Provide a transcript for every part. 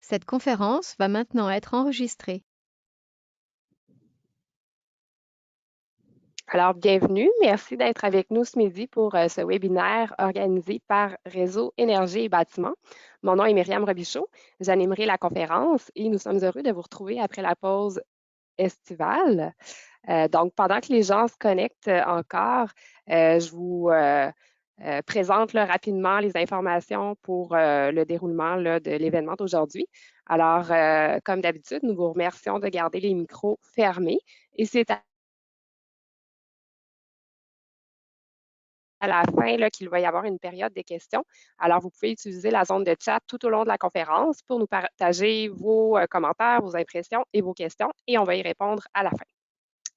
Cette conférence va maintenant être enregistrée. Alors, bienvenue. Merci d'être avec nous ce midi pour ce webinaire organisé par Réseau Énergie et Bâtiments. Mon nom est Myriam Robichaud. J'animerai la conférence et nous sommes heureux de vous retrouver après la pause estivale. Donc, pendant que les gens se connectent encore, je vous présente là, rapidement les informations pour le déroulement là, de l'événement d'aujourd'hui. Alors, comme d'habitude, nous vous remercions de garder les micros fermés et c'est à la fin qu'il va y avoir une période des questions. Alors, vous pouvez utiliser la zone de chat tout au long de la conférence pour nous partager vos commentaires, vos impressions et vos questions et on va y répondre à la fin.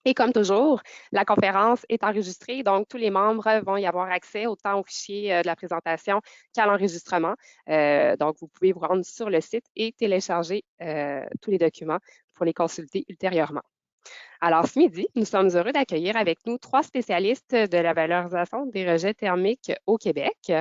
Et comme toujours, la conférence est enregistrée, donc tous les membres vont y avoir accès autant au fichier de la présentation qu'à l'enregistrement. Donc, vous pouvez vous rendre sur le site et télécharger tous les documents pour les consulter ultérieurement. Alors, ce midi, nous sommes heureux d'accueillir avec nous trois spécialistes de la valorisation des rejets thermiques au Québec.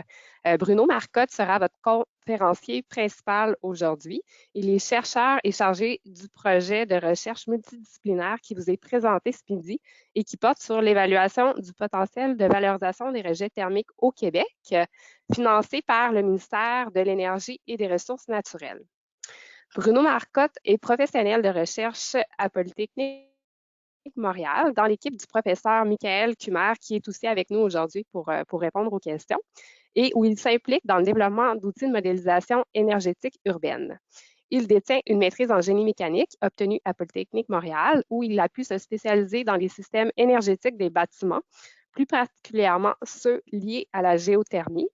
Bruno Marcotte sera votre conférencier principal aujourd'hui. Il est chercheur et chargé du projet de recherche multidisciplinaire qui vous est présenté ce midi et qui porte sur l'évaluation du potentiel de valorisation des rejets thermiques au Québec, financé par le ministère de l'Énergie et des Ressources naturelles. Bruno Marcotte est professionnel de recherche à Polytechnique Montréal, dans l'équipe du professeur Michael Kummer, qui est aussi avec nous aujourd'hui pour répondre aux questions, et où il s'implique dans le développement d'outils de modélisation énergétique urbaine. Il détient une maîtrise en génie mécanique obtenue à Polytechnique Montréal, où il a pu se spécialiser dans les systèmes énergétiques des bâtiments, plus particulièrement ceux liés à la géothermie.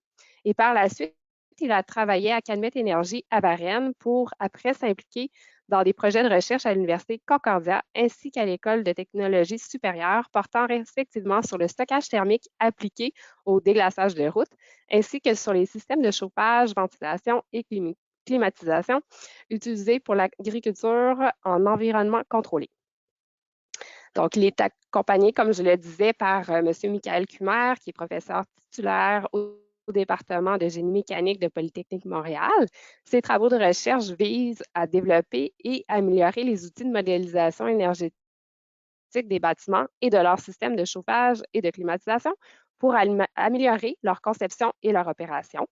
Et par la suite, il a travaillé à Calmet Énergie à Varennes pour après s'impliquer dans des projets de recherche à l'Université Concordia ainsi qu'à l'École de technologie supérieure portant respectivement sur le stockage thermique appliqué au déglaçage de routes ainsi que sur les systèmes de chauffage, ventilation et climatisation utilisés pour l'agriculture en environnement contrôlé. Donc, il est accompagné, comme je le disais, par M. Michael Kummer, qui est professeur titulaire au département de génie mécanique de Polytechnique Montréal. Ses travaux de recherche visent à développer et améliorer les outils de modélisation énergétique des bâtiments et de leur système de chauffage et de climatisation pour améliorer leur conception et leur opération.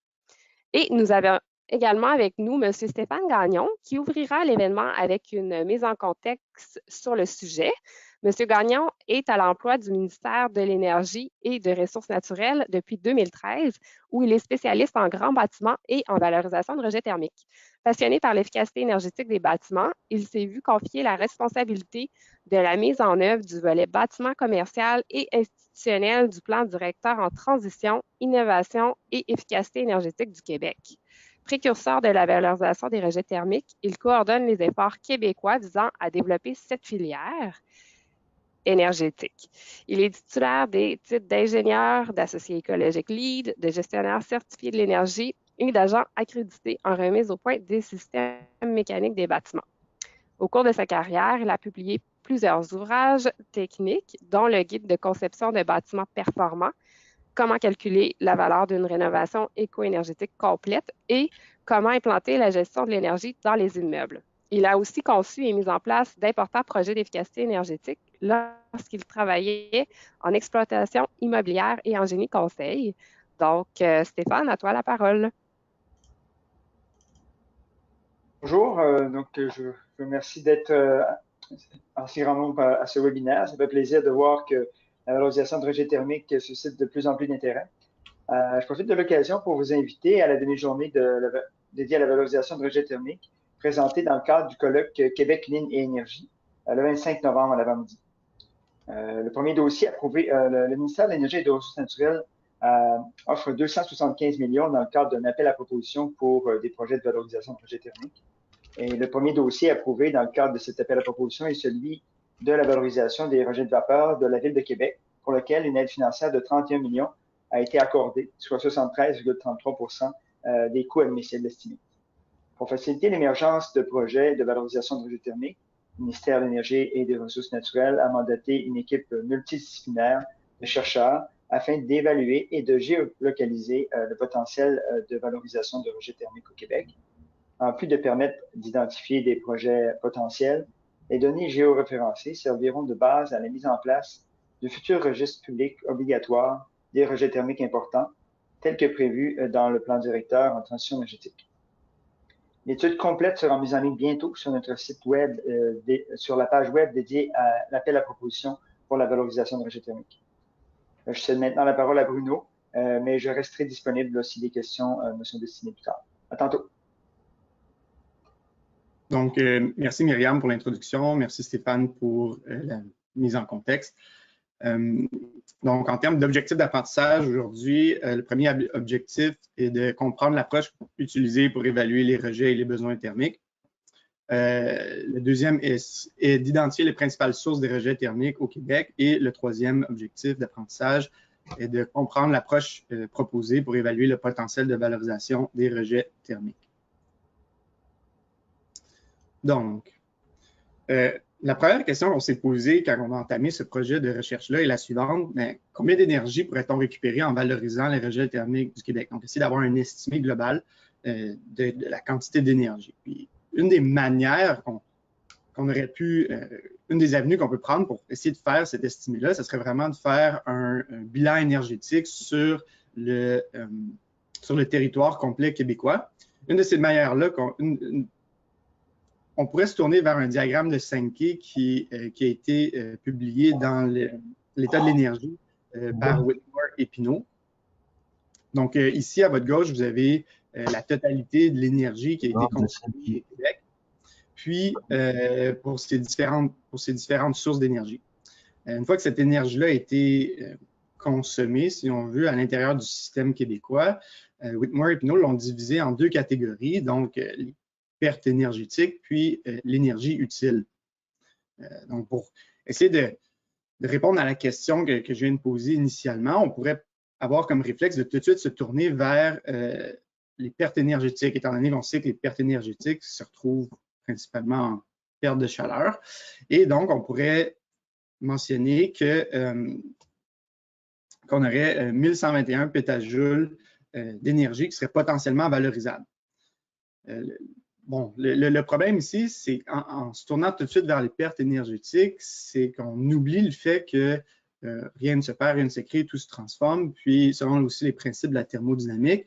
Et nous avons également avec nous M. Stéphane Gagnon, qui ouvrira l'événement avec une mise en contexte sur le sujet. M. Gagnon est à l'emploi du ministère de l'Énergie et des Ressources naturelles depuis 2013, où il est spécialiste en grands bâtiments et en valorisation de rejets thermiques. Passionné par l'efficacité énergétique des bâtiments, il s'est vu confier la responsabilité de la mise en œuvre du volet bâtiment commercial et institutionnel du plan directeur en transition, innovation et efficacité énergétique du Québec. Précurseur de la valorisation des rejets thermiques, il coordonne les efforts québécois visant à développer cette filière énergétique. Il est titulaire des titres d'ingénieur, d'associé écologique lead, de gestionnaire certifié de l'énergie et d'agent accrédité en remise au point des systèmes mécaniques des bâtiments. Au cours de sa carrière, il a publié plusieurs ouvrages techniques, dont le guide de conception de bâtiments performants, comment calculer la valeur d'une rénovation éco-énergétique complète et comment implanter la gestion de l'énergie dans les immeubles. Il a aussi conçu et mis en place d'importants projets d'efficacité énergétique lorsqu'il travaillait en exploitation immobilière et en génie conseil. Donc, Stéphane, à toi la parole. Bonjour, je vous remercie d'être en si grand nombre à ce webinaire. Ça fait plaisir de voir que la valorisation de rejets thermiques suscite de plus en plus d'intérêt. Je profite de l'occasion pour vous inviter à la demi-journée dédiée à la valorisation de rejets thermiques, présentée dans le cadre du colloque Québec Ligne et Énergie, le 25 novembre à l'avant-midi. Le premier dossier approuvé, le ministère de l'Énergie et des Ressources naturelles offre 275 millions dans le cadre d'un appel à proposition pour des projets de valorisation de rejets thermiques. Et le premier dossier approuvé dans le cadre de cet appel à proposition est celui de la valorisation des rejets de vapeur de la Ville de Québec, pour lequel une aide financière de 31 millions a été accordée, soit 73,33 des coûts admissibles estimés. Pour faciliter l'émergence de projets de valorisation de rejets thermiques, le ministère de l'Énergie et des Ressources naturelles a mandaté une équipe multidisciplinaire de chercheurs afin d'évaluer et de géolocaliser le potentiel de valorisation de rejets thermiques au Québec. En plus de permettre d'identifier des projets potentiels, les données géoréférencées serviront de base à la mise en place du futur registre public obligatoire des rejets thermiques importants, tel que prévu dans le plan directeur en transition énergétique. L'étude complète sera mise en ligne bientôt sur notre site web, sur la page web dédiée à l'appel à proposition pour la valorisation de rejets thermiques. Je cède maintenant la parole à Bruno, mais je resterai disponible si des questions me sont destinées plus tard. À tantôt. Donc, merci Myriam pour l'introduction. Merci Stéphane pour la mise en contexte. Donc, en termes d'objectifs d'apprentissage, aujourd'hui, le premier objectif est de comprendre l'approche utilisée pour évaluer les rejets et les besoins thermiques. Le deuxième est d'identifier les principales sources des rejets thermiques au Québec. Et le troisième objectif d'apprentissage est de comprendre l'approche proposée pour évaluer le potentiel de valorisation des rejets thermiques. Donc, la première question qu'on s'est posée quand on a entamé ce projet de recherche-là est la suivante. Mais combien d'énergie pourrait-on récupérer en valorisant les rejets thermiques du Québec? Donc, essayer d'avoir un estimé global de la quantité d'énergie. Puis, une des manières qu'on aurait pu, une des avenues qu'on peut prendre pour essayer de faire cet estimé-là, ce serait vraiment de faire un bilan énergétique sur le territoire complet québécois. Une de ces manières-là, on pourrait se tourner vers un diagramme de Sankey qui a été publié dans l'état de l'énergie par Whitmore et Pinault. Donc, ici, à votre gauche, vous avez la totalité de l'énergie qui a été consommée au Québec, puis pour ces différentes sources d'énergie. Une fois que cette énergie-là a été consommée, si on veut, à l'intérieur du système québécois, Whitmore et Pinault l'ont divisé en deux catégories, donc les pertes énergétiques, puis l'énergie utile. Donc, pour essayer de répondre à la question que je viens de poser initialement, on pourrait avoir comme réflexe de tout de suite se tourner vers les pertes énergétiques, étant donné qu'on sait que les pertes énergétiques se retrouvent principalement en perte de chaleur. Et donc, on pourrait mentionner qu'on aurait 1121 pétajoules d'énergie qui serait potentiellement valorisable. Bon, le problème ici, c'est en se tournant tout de suite vers les pertes énergétiques, c'est qu'on oublie le fait que rien ne se perd, rien ne se crée, tout se transforme. Puis, selon aussi les principes de la thermodynamique,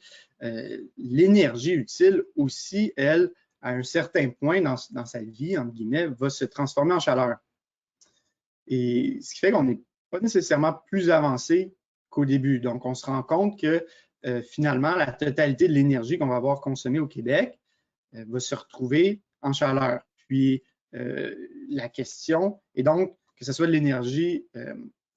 l'énergie utile aussi, elle, à un certain point dans sa vie, entre guillemets, va se transformer en chaleur. Et ce qui fait qu'on n'est pas nécessairement plus avancé qu'au début. Donc, on se rend compte que finalement, la totalité de l'énergie qu'on va avoir consommée au Québec va se retrouver en chaleur. Puis, la question est donc que ce soit de l'énergie,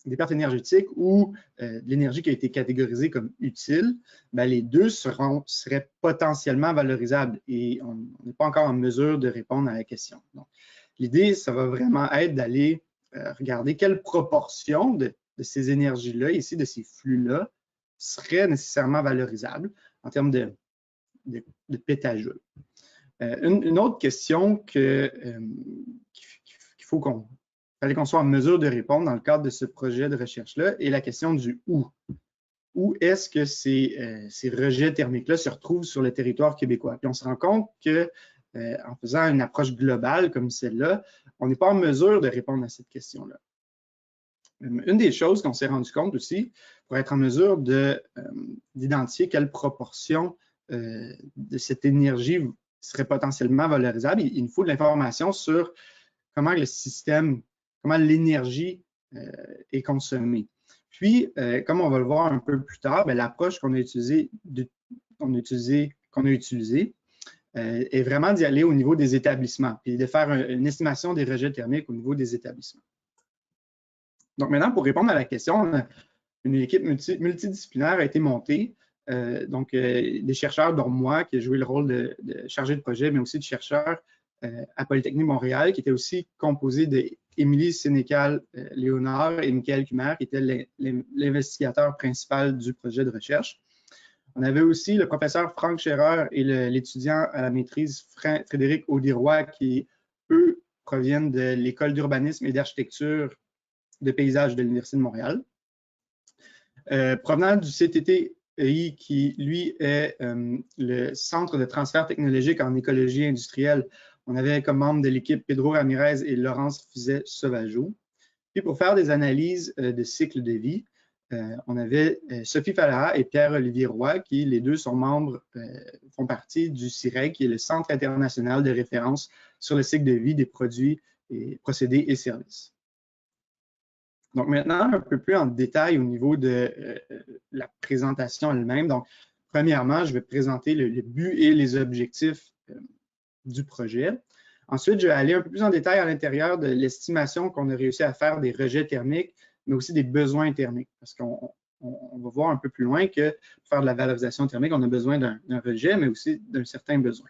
des pertes énergétiques ou de l'énergie qui a été catégorisée comme utile, bien, les deux seraient potentiellement valorisables et on n'est pas encore en mesure de répondre à la question. Donc, l'idée, ça va vraiment être d'aller regarder quelle proportion de ces énergies-là, ici, de ces flux-là, serait nécessairement valorisable en termes de pétajoules. Une autre question qu'il faut fallait qu'on soit en mesure de répondre dans le cadre de ce projet de recherche-là est la question du où. Où est-ce que ces rejets thermiques-là se retrouvent sur le territoire québécois? Puis on se rend compte qu'en faisant une approche globale comme celle-là, on n'est pas en mesure de répondre à cette question-là. Une des choses qu'on s'est rendu compte aussi, pour être en mesure d'identifier quelle proportion de cette énergie serait potentiellement valorisable, il nous faut de l'information sur comment le système, comment l'énergie est consommée. Puis, comme on va le voir un peu plus tard, l'approche qu'on a utilisée est vraiment d'y aller au niveau des établissements, puis de faire une estimation des rejets thermiques au niveau des établissements. Donc maintenant, pour répondre à la question, une équipe multidisciplinaire a été montée. Donc, des chercheurs, dont moi, qui ai joué le rôle de chargé de projet, mais aussi de chercheurs à Polytechnique Montréal, qui était aussi composé d'Émilie Sénécal-Léonard et Michael Kumer, qui était l'investigateur principal du projet de recherche. On avait aussi le professeur Franck Scherer et l'étudiant à la maîtrise Frédéric Audiroy, qui, eux, proviennent de l'École d'urbanisme et d'architecture de paysage de l'Université de Montréal. Provenant du CTT CTEI, qui, lui, est le Centre de transfert technologique en écologie industrielle. On avait comme membre de l'équipe Pedro Ramirez et Laurence Fizet-Sauvageau. Puis pour faire des analyses de cycle de vie, on avait Sophie Falaha et Pierre-Olivier Roy, qui les deux sont membres, font partie du CIREG, qui est le Centre international de référence sur le cycle de vie des produits, et procédés et services. Donc maintenant, un peu plus en détail au niveau de la présentation elle-même. Donc, premièrement, je vais présenter le but et les objectifs du projet. Ensuite, je vais aller un peu plus en détail à l'intérieur de l'estimation qu'on a réussi à faire des rejets thermiques, mais aussi des besoins thermiques, parce qu'on va voir un peu plus loin que pour faire de la valorisation thermique, on a besoin d'un rejet, mais aussi d'un certain besoin.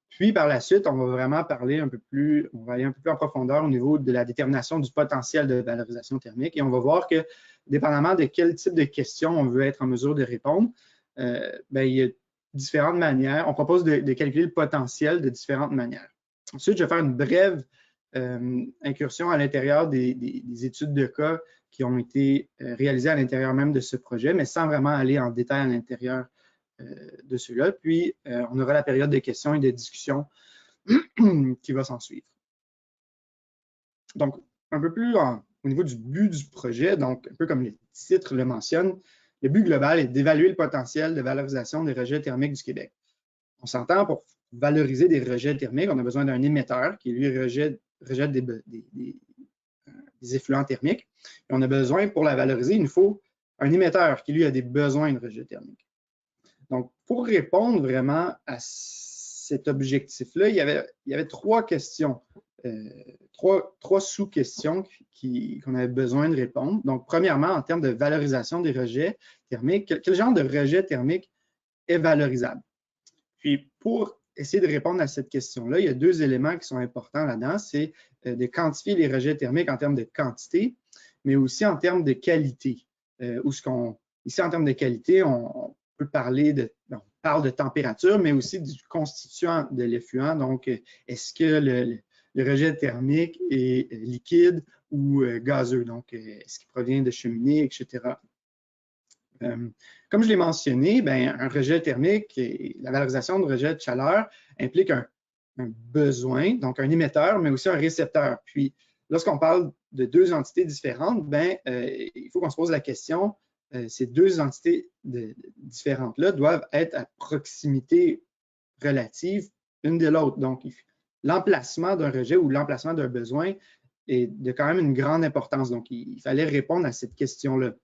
Puis, par la suite, on va vraiment parler un peu plus, on va aller un peu plus en profondeur au niveau de la détermination du potentiel de valorisation thermique, et on va voir que, dépendamment de quel type de questions on veut être en mesure de répondre, il y a différentes manières. On propose de calculer le potentiel de différentes manières. Ensuite, je vais faire une brève incursion à l'intérieur des études de cas qui ont été réalisées à l'intérieur même de ce projet, mais sans vraiment aller en détail à l'intérieur de ceux-là. Puis, on aura la période de questions et de discussions qui va s'en suivre. Donc, un peu plus au niveau du but du projet, donc un peu comme le titre le mentionne, le but global est d'évaluer le potentiel de valorisation des rejets thermiques du Québec. On s'entend, pour valoriser des rejets thermiques, on a besoin d'un émetteur qui, lui, rejette des effluents thermiques. Et on a besoin, pour la valoriser, il nous faut un émetteur qui, lui, a des besoins de rejet thermique. Donc, pour répondre vraiment à cet objectif-là, il y avait trois questions, trois sous-questions qu'on avait besoin de répondre. Donc, premièrement, en termes de valorisation des rejets thermiques, quel genre de rejet thermique est valorisable? Puis, pour essayer de répondre à cette question-là, il y a deux éléments qui sont importants là-dedans. C'est de quantifier les rejets thermiques en termes de quantité, mais aussi en termes de qualité. Ici, en termes de qualité, on peut parler on parle de température, mais aussi du constituant de l'effluent. Donc, est-ce que le rejet thermique est liquide ou gazeux? Donc, est-ce qu'il provient de cheminées, etc. Comme je l'ai mentionné, un rejet thermique et la valorisation de rejet de chaleur implique un besoin, donc un émetteur, mais aussi un récepteur. Puis, lorsqu'on parle de deux entités différentes, il faut qu'on se pose la question, ces deux entités différentes-là doivent être à proximité relative l'une de l'autre. Donc, l'emplacement d'un rejet ou l'emplacement d'un besoin est de quand même une grande importance. Donc, il fallait répondre à cette question-là,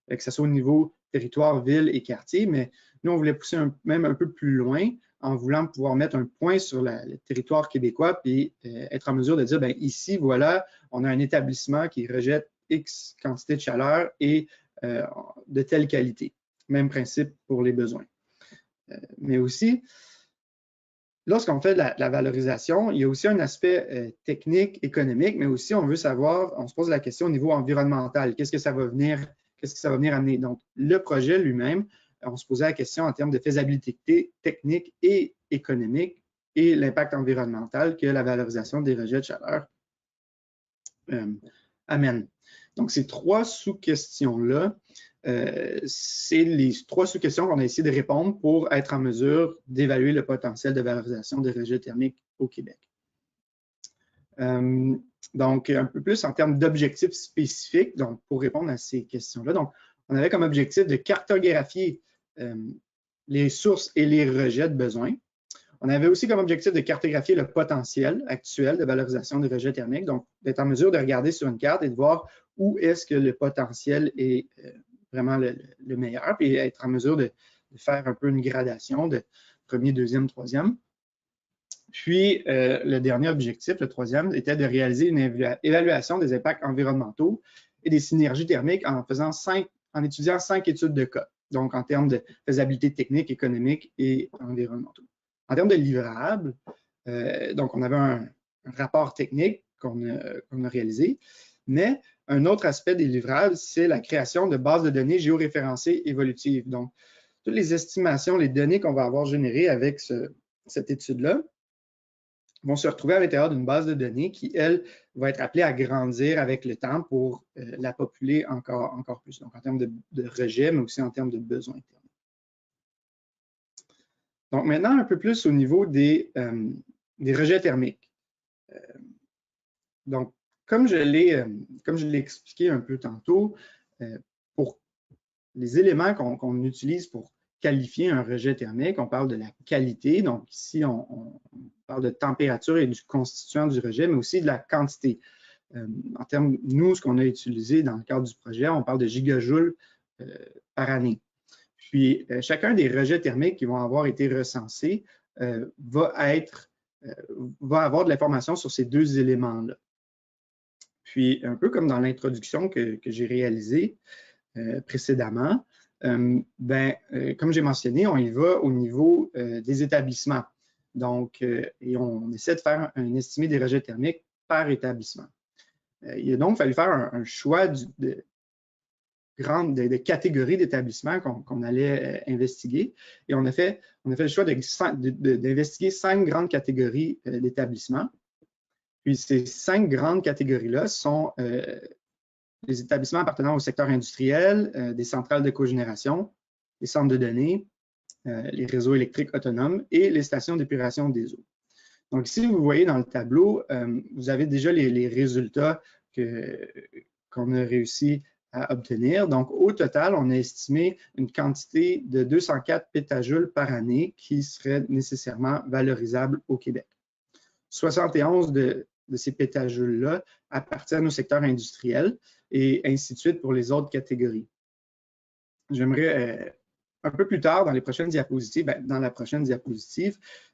que ce soit au niveau territoire, ville et quartier, mais nous, on voulait pousser même un peu plus loin en voulant pouvoir mettre un point sur le territoire québécois puis être en mesure de dire, ici, voilà, on a un établissement qui rejette X quantité de chaleur et de telle qualité. Même principe pour les besoins. Mais aussi, lorsqu'on fait de la valorisation, il y a aussi un aspect technique, économique, mais aussi on veut savoir, on se pose la question au niveau environnemental, qu'est-ce que ça va venir amener? Donc, le projet lui-même, on se posait la question en termes de faisabilité technique et économique et l'impact environnemental que la valorisation des rejets de chaleur amène. Donc, ces trois sous-questions-là, c'est les trois sous-questions qu'on a essayé de répondre pour être en mesure d'évaluer le potentiel de valorisation des rejets thermiques au Québec. Donc, un peu plus en termes d'objectifs spécifiques, donc pour répondre à ces questions-là. Donc, on avait comme objectif de cartographier les sources et les rejets de besoins. On avait aussi comme objectif de cartographier le potentiel actuel de valorisation des rejets thermiques, donc d'être en mesure de regarder sur une carte et de voir où est-ce que le potentiel est vraiment le meilleur, puis être en mesure de faire un peu une gradation de premier, deuxième, troisième. Puis, le dernier objectif, le troisième, était de réaliser une évaluation des impacts environnementaux et des synergies thermiques en étudiant 5 études de cas, donc en termes de faisabilité technique, économique et environnementaux. En termes de livrables, donc on avait un rapport technique qu'on a réalisé, mais un autre aspect des livrables, c'est la création de bases de données géoréférencées évolutives. Donc, toutes les estimations, les données qu'on va avoir générées avec cette étude-là, vont se retrouver à l'intérieur d'une base de données qui, elle, va être appelée à grandir avec le temps pour la populer encore plus. Donc, en termes de rejet, mais aussi en termes de besoins. Donc, maintenant, un peu plus au niveau des rejets thermiques. Donc, comme je l'ai expliqué un peu tantôt, pour les éléments qu'on utilise pour qualifier un rejet thermique, on parle de la qualité. Donc, ici, on parle de température et du constituant du rejet, mais aussi de la quantité. En termes, nous, ce qu'on a utilisé dans le cadre du projet, on parle de gigajoules par année. Puis, chacun des rejets thermiques qui vont avoir été recensés va avoir de l'information sur ces deux éléments-là. Puis, un peu comme dans l'introduction que j'ai réalisée précédemment, comme j'ai mentionné, on y va au niveau des établissements. Donc, et on essaie de faire un estimé des rejets thermiques par établissement. Il a donc fallu faire un choix de catégories d'établissements qu'on allait investiguer. Et on a fait le choix d'investiguer 5 grandes catégories d'établissements. Puis ces 5 grandes catégories-là sont les établissements appartenant au secteur industriel, des centrales de cogénération, les centres de données, les réseaux électriques autonomes et les stations d'épuration des eaux. Donc ici, vous voyez dans le tableau, vous avez déjà les résultats qu'on a réussi à obtenir. Donc, au total, on a estimé une quantité de 204 pétajoules par année qui serait nécessairement valorisable au Québec. 71 de ces pétajoules-là appartiennent au secteur industriel et ainsi de suite pour les autres catégories. J'aimerais, un peu plus tard, dans la prochaine diapositive,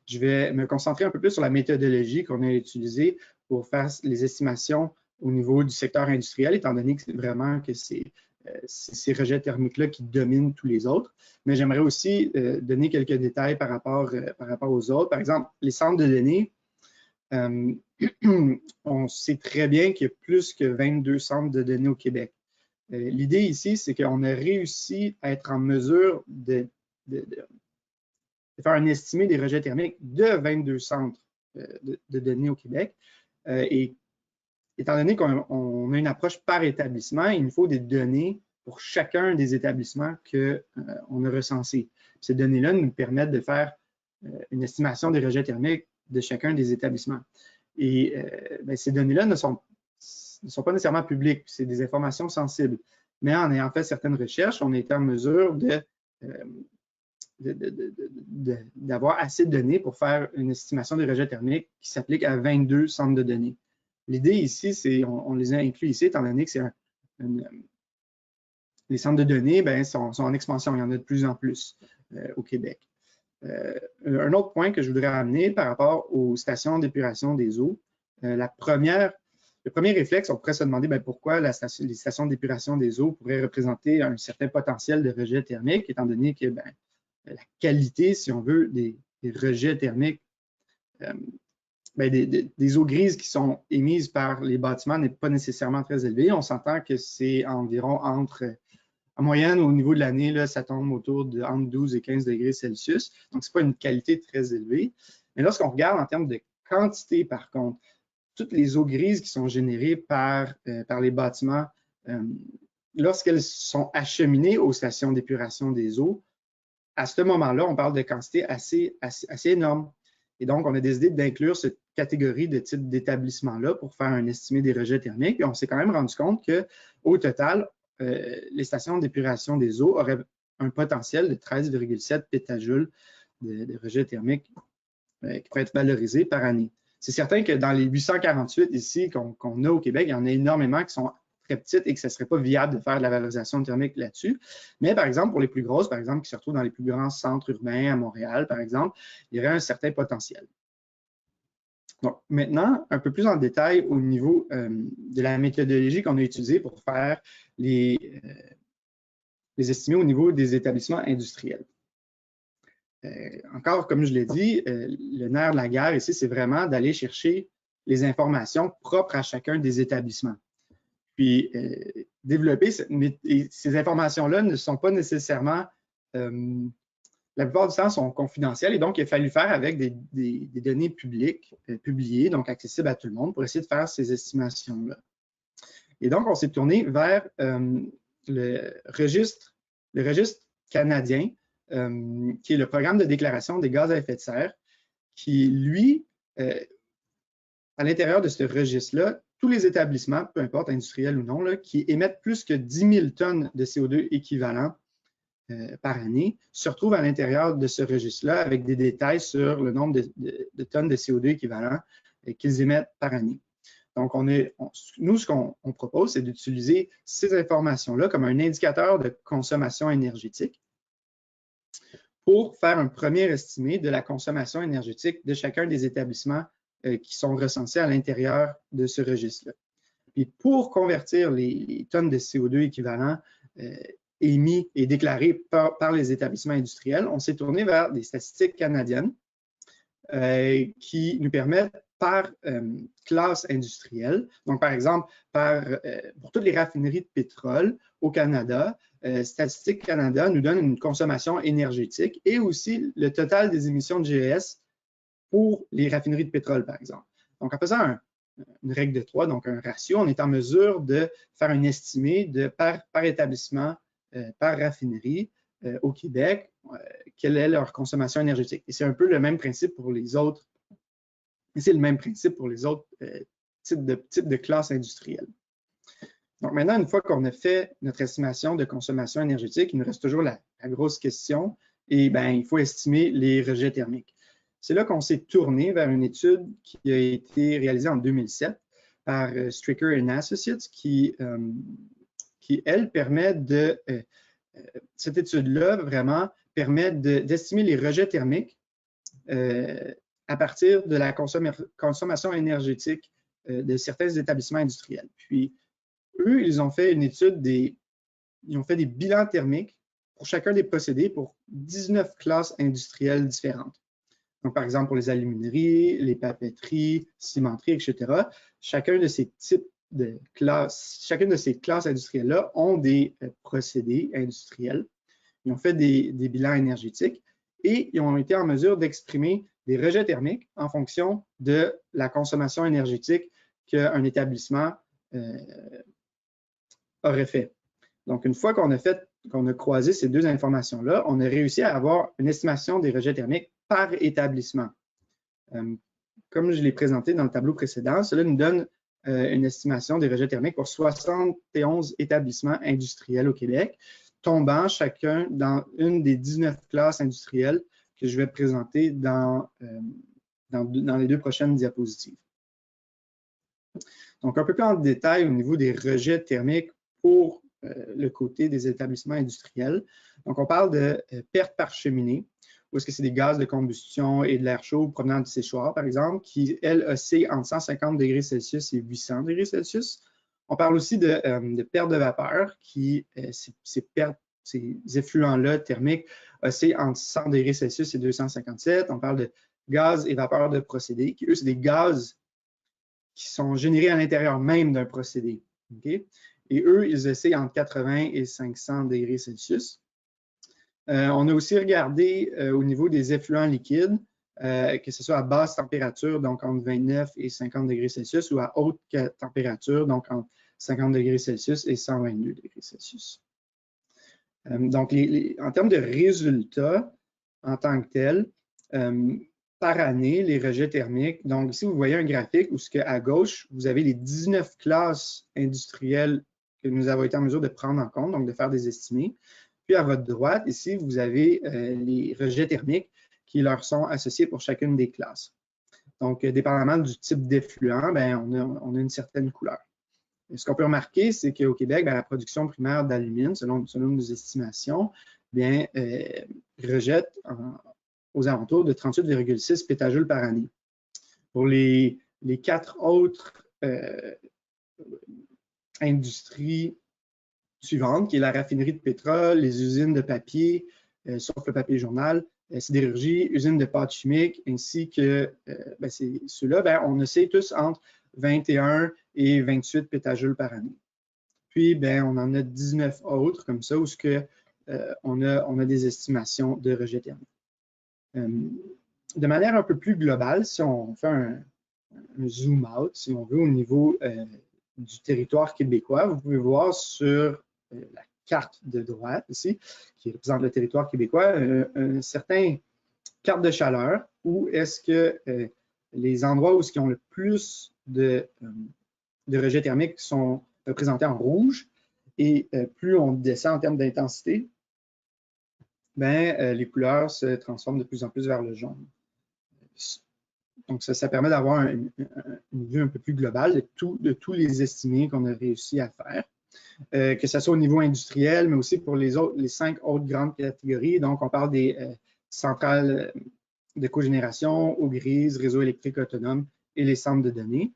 je vais me concentrer un peu plus sur la méthodologie qu'on a utilisée pour faire les estimations au niveau du secteur industriel, étant donné que vraiment que c'est ces rejets thermiques-là qui dominent tous les autres. Mais j'aimerais aussi donner quelques détails par rapport aux autres. Par exemple, les centres de données, on sait très bien qu'il y a plus que 22 centres de données au Québec. L'idée ici, c'est qu'on a réussi à être en mesure de faire un estimé des rejets thermiques de 22 centres de données au Québec. Et étant donné qu'on a une approche par établissement, il nous faut des données pour chacun des établissements qu'on a recensés. Ces données-là nous permettent de faire une estimation des rejets thermiques de chacun des établissements. Et ces données-là ne sont pas nécessairement publiques, c'est des informations sensibles. Mais en ayant fait certaines recherches, on a été en mesure d'avoir assez de données pour faire une estimation des rejets thermiques qui s'applique à 22 centres de données. L'idée ici, c'est, on les a inclus ici, étant donné que c'est les centres de données sont en expansion, il y en a de plus en plus au Québec. Un autre point que je voudrais amener par rapport aux stations d'épuration des eaux, le premier réflexe, on pourrait se demander pourquoi les stations d'épuration des eaux pourraient représenter un certain potentiel de rejet thermique, étant donné que la qualité, si on veut, des rejets thermiques, des eaux grises qui sont émises par les bâtiments n'est pas nécessairement très élevée. On s'entend que c'est environ en moyenne, au niveau de l'année, ça tombe autour de entre 12 et 15 degrés Celsius. Donc, ce n'est pas une qualité très élevée. Mais lorsqu'on regarde en termes de quantité, par contre, toutes les eaux grises qui sont générées par les bâtiments, lorsqu'elles sont acheminées aux stations d'épuration des eaux, à ce moment-là, on parle de quantité assez énorme. Et donc, on a décidé d'inclure cette catégorie de type d'établissement-là pour faire un estimé des rejets thermiques. Et on s'est quand même rendu compte qu'au total, les stations d'épuration des eaux auraient un potentiel de 13,7 pétajoules de rejets thermiques qui pourraient être valorisés par année. C'est certain que dans les 848 ici qu'on a au Québec, il y en a énormément qui sont très petites et que ce ne serait pas viable de faire de la valorisation thermique là-dessus. Mais par exemple, pour les plus grosses, par exemple, qui se retrouvent dans les plus grands centres urbains à Montréal, par exemple, il y aurait un certain potentiel. Donc, maintenant, un peu plus en détail au niveau de la méthodologie qu'on a utilisée pour faire les estimés au niveau des établissements industriels. Encore, comme je l'ai dit, le nerf de la guerre ici, c'est vraiment d'aller chercher les informations propres à chacun des établissements. Puis, développer ces informations-là ne sont pas nécessairement la plupart du temps sont confidentielles et donc il a fallu faire avec des données publiques, publiées, donc accessibles à tout le monde pour essayer de faire ces estimations-là. Et donc, on s'est tourné vers le registre canadien, qui est le programme de déclaration des gaz à effet de serre, qui, lui, à l'intérieur de ce registre-là, tous les établissements, peu importe industriels ou non, là, qui émettent plus que 10 000 tonnes de CO2 équivalent par année, se retrouvent à l'intérieur de ce registre-là avec des détails sur le nombre de tonnes de CO2 équivalent qu'ils émettent par année. Donc, nous, ce qu'on propose, c'est d'utiliser ces informations-là comme un indicateur de consommation énergétique pour faire un premier estimé de la consommation énergétique de chacun des établissements qui sont recensés à l'intérieur de ce registre-là. Puis pour convertir les tonnes de CO2 équivalents émis et déclarés par les établissements industriels, on s'est tourné vers des statistiques canadiennes qui nous permettent par classe industrielle. Donc, par exemple, pour toutes les raffineries de pétrole au Canada, Statistique Canada nous donne une consommation énergétique et aussi le total des émissions de GES pour les raffineries de pétrole, par exemple. Donc, en faisant une règle de 3, donc un ratio, on est en mesure de faire un estimé par établissement, par raffinerie au Québec, quelle est leur consommation énergétique. Et c'est un peu le même principe pour les autres. C'est le même principe pour les autres types de classes industrielles. Donc maintenant, une fois qu'on a fait notre estimation de consommation énergétique, il nous reste toujours la grosse question, et bien, il faut estimer les rejets thermiques. C'est là qu'on s'est tourné vers une étude qui a été réalisée en 2007 par Stricker & Associates, qui elle, permet de... cette étude-là, vraiment, permet d'estimer les rejets thermiques à partir de la consommation énergétique de certains établissements industriels. Puis, eux, ils ont fait une étude ils ont fait des bilans thermiques pour chacun des procédés pour 19 classes industrielles différentes. Donc, par exemple, pour les alumineries, les papeteries, cimenteries, etc. Chacun de ces types de classes, chacune de ces classes industrielles-là ont des procédés industriels. Ils ont fait des bilans énergétiques et ils ont été en mesure d'exprimer des rejets thermiques en fonction de la consommation énergétique qu'un établissement aurait fait. Donc, une fois qu'on a croisé ces deux informations-là, on a réussi à avoir une estimation des rejets thermiques par établissement. Comme je l'ai présenté dans le tableau précédent, cela nous donne une estimation des rejets thermiques pour 71 établissements industriels au Québec, tombant chacun dans une des 19 classes industrielles que je vais présenter dans les deux prochaines diapositives. Donc, un peu plus en détail au niveau des rejets thermiques pour le côté des établissements industriels. Donc, on parle de pertes par cheminée, où est-ce que c'est des gaz de combustion et de l'air chaud provenant du séchoir, par exemple, qui, elles, oscillent entre 150 degrés Celsius et 800 degrés Celsius. On parle aussi de pertes de vapeur, qui, ces effluents-là thermiques oscillent entre 100 degrés Celsius et 257. On parle de gaz et vapeur de procédé, qui, eux, c'est des gaz qui sont générés à l'intérieur même d'un procédé. Okay? Et eux, ils oscillent entre 80 et 500 degrés Celsius. On a aussi regardé au niveau des effluents liquides, que ce soit à basse température, donc entre 29 et 50 degrés Celsius, ou à haute température, donc entre 50 degrés Celsius et 122 degrés Celsius. Donc, en termes de résultats en tant que tels, par année, les rejets thermiques, donc ici, vous voyez un graphique où à gauche, vous avez les 19 classes industrielles que nous avons été en mesure de prendre en compte, donc de faire des estimés. Puis à votre droite, ici, vous avez les rejets thermiques qui leur sont associés pour chacune des classes. Donc, dépendamment du type d'effluent, on a une certaine couleur. Et ce qu'on peut remarquer, c'est qu'au Québec, la production primaire d'alumine, selon nos estimations, rejette aux alentours de 38,6 pétajoules par année. Pour les 4 autres industries suivantes, qui est la raffinerie de pétrole, les usines de papier, sauf le papier journal, sidérurgie, usines de pâtes chimiques, ainsi que ceux-là, on oscille tous entre 21 et 28 pétajoules par année. Puis, on en a 19 autres comme ça, où on a des estimations de rejet thermique. De manière un peu plus globale, si on fait un zoom out, si on veut, au niveau du territoire québécois, vous pouvez voir sur la carte de droite ici, qui représente le territoire québécois, un certain carte de chaleur où est-ce que les endroits où ils ont le plus de rejet thermique sont représentés en rouge, et plus on descend en termes d'intensité, les couleurs se transforment de plus en plus vers le jaune. Donc, ça permet d'avoir une vue un peu plus globale de tous les estimés qu'on a réussi à faire, que ce soit au niveau industriel, mais aussi pour les 5 autres grandes catégories. Donc, on parle des centrales de cogénération, eau grise, réseau électrique autonome et les centres de données.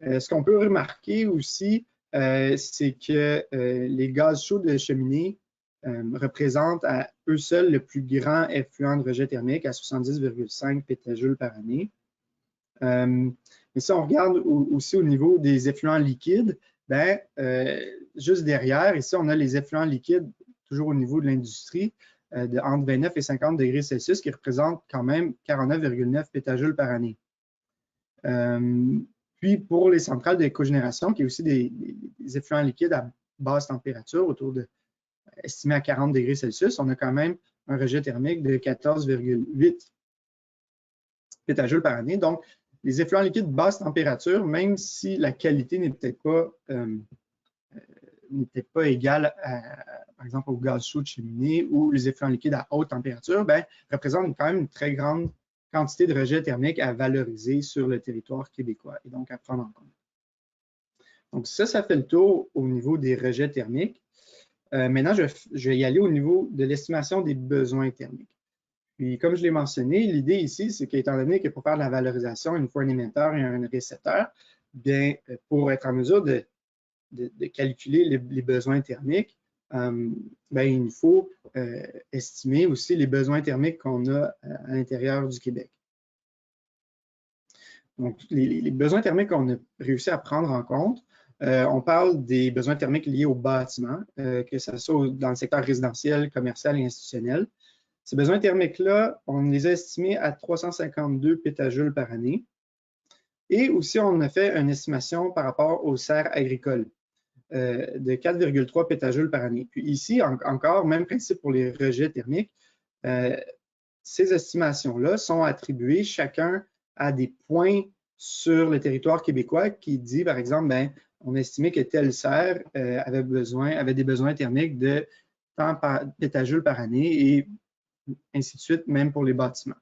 Ce qu'on peut remarquer aussi, c'est que les gaz chauds de cheminée représentent à eux seuls le plus grand effluent de rejet thermique à 70,5 pétajoules par année. Mais si on regarde aussi au niveau des effluents liquides, juste derrière, ici, on a les effluents liquides, toujours au niveau de l'industrie, de entre 29 et 50 degrés Celsius, qui représentent quand même 49,9 pétajoules par année. Puis pour les centrales de cogénération, qui est aussi des effluents liquides à basse température, estimé à 40 degrés Celsius, on a quand même un rejet thermique de 14,8 pétajoules par année. Donc, les effluents liquides basse température, même si la qualité n'est peut-être pas égale, par exemple, au gaz chaud de cheminée ou les effluents liquides à haute température, représentent quand même une très grande quantité de rejet thermique à valoriser sur le territoire québécois et donc à prendre en compte. Donc ça fait le tour au niveau des rejets thermiques. Maintenant, je vais y aller au niveau de l'estimation des besoins thermiques. Puis, comme je l'ai mentionné, l'idée ici, c'est qu'étant donné que pour faire de la valorisation, il nous faut un émetteur et un récepteur, pour être en mesure de calculer les besoins thermiques, il nous faut estimer aussi les besoins thermiques qu'on a à l'intérieur du Québec. Donc, les besoins thermiques qu'on a réussi à prendre en compte, on parle des besoins thermiques liés au bâtiment, que ce soit dans le secteur résidentiel, commercial et institutionnel. Ces besoins thermiques-là, on les a estimés à 352 pétajoules par année. Et aussi, on a fait une estimation par rapport aux serres agricoles de 4,3 pétajoules par année. Puis ici, encore, même principe pour les rejets thermiques, ces estimations-là sont attribuées chacun à des points sur le territoire québécois qui dit, par exemple, on estimait que telle serre avait des besoins thermiques de tant pétajoules par année et ainsi de suite, même pour les bâtiments.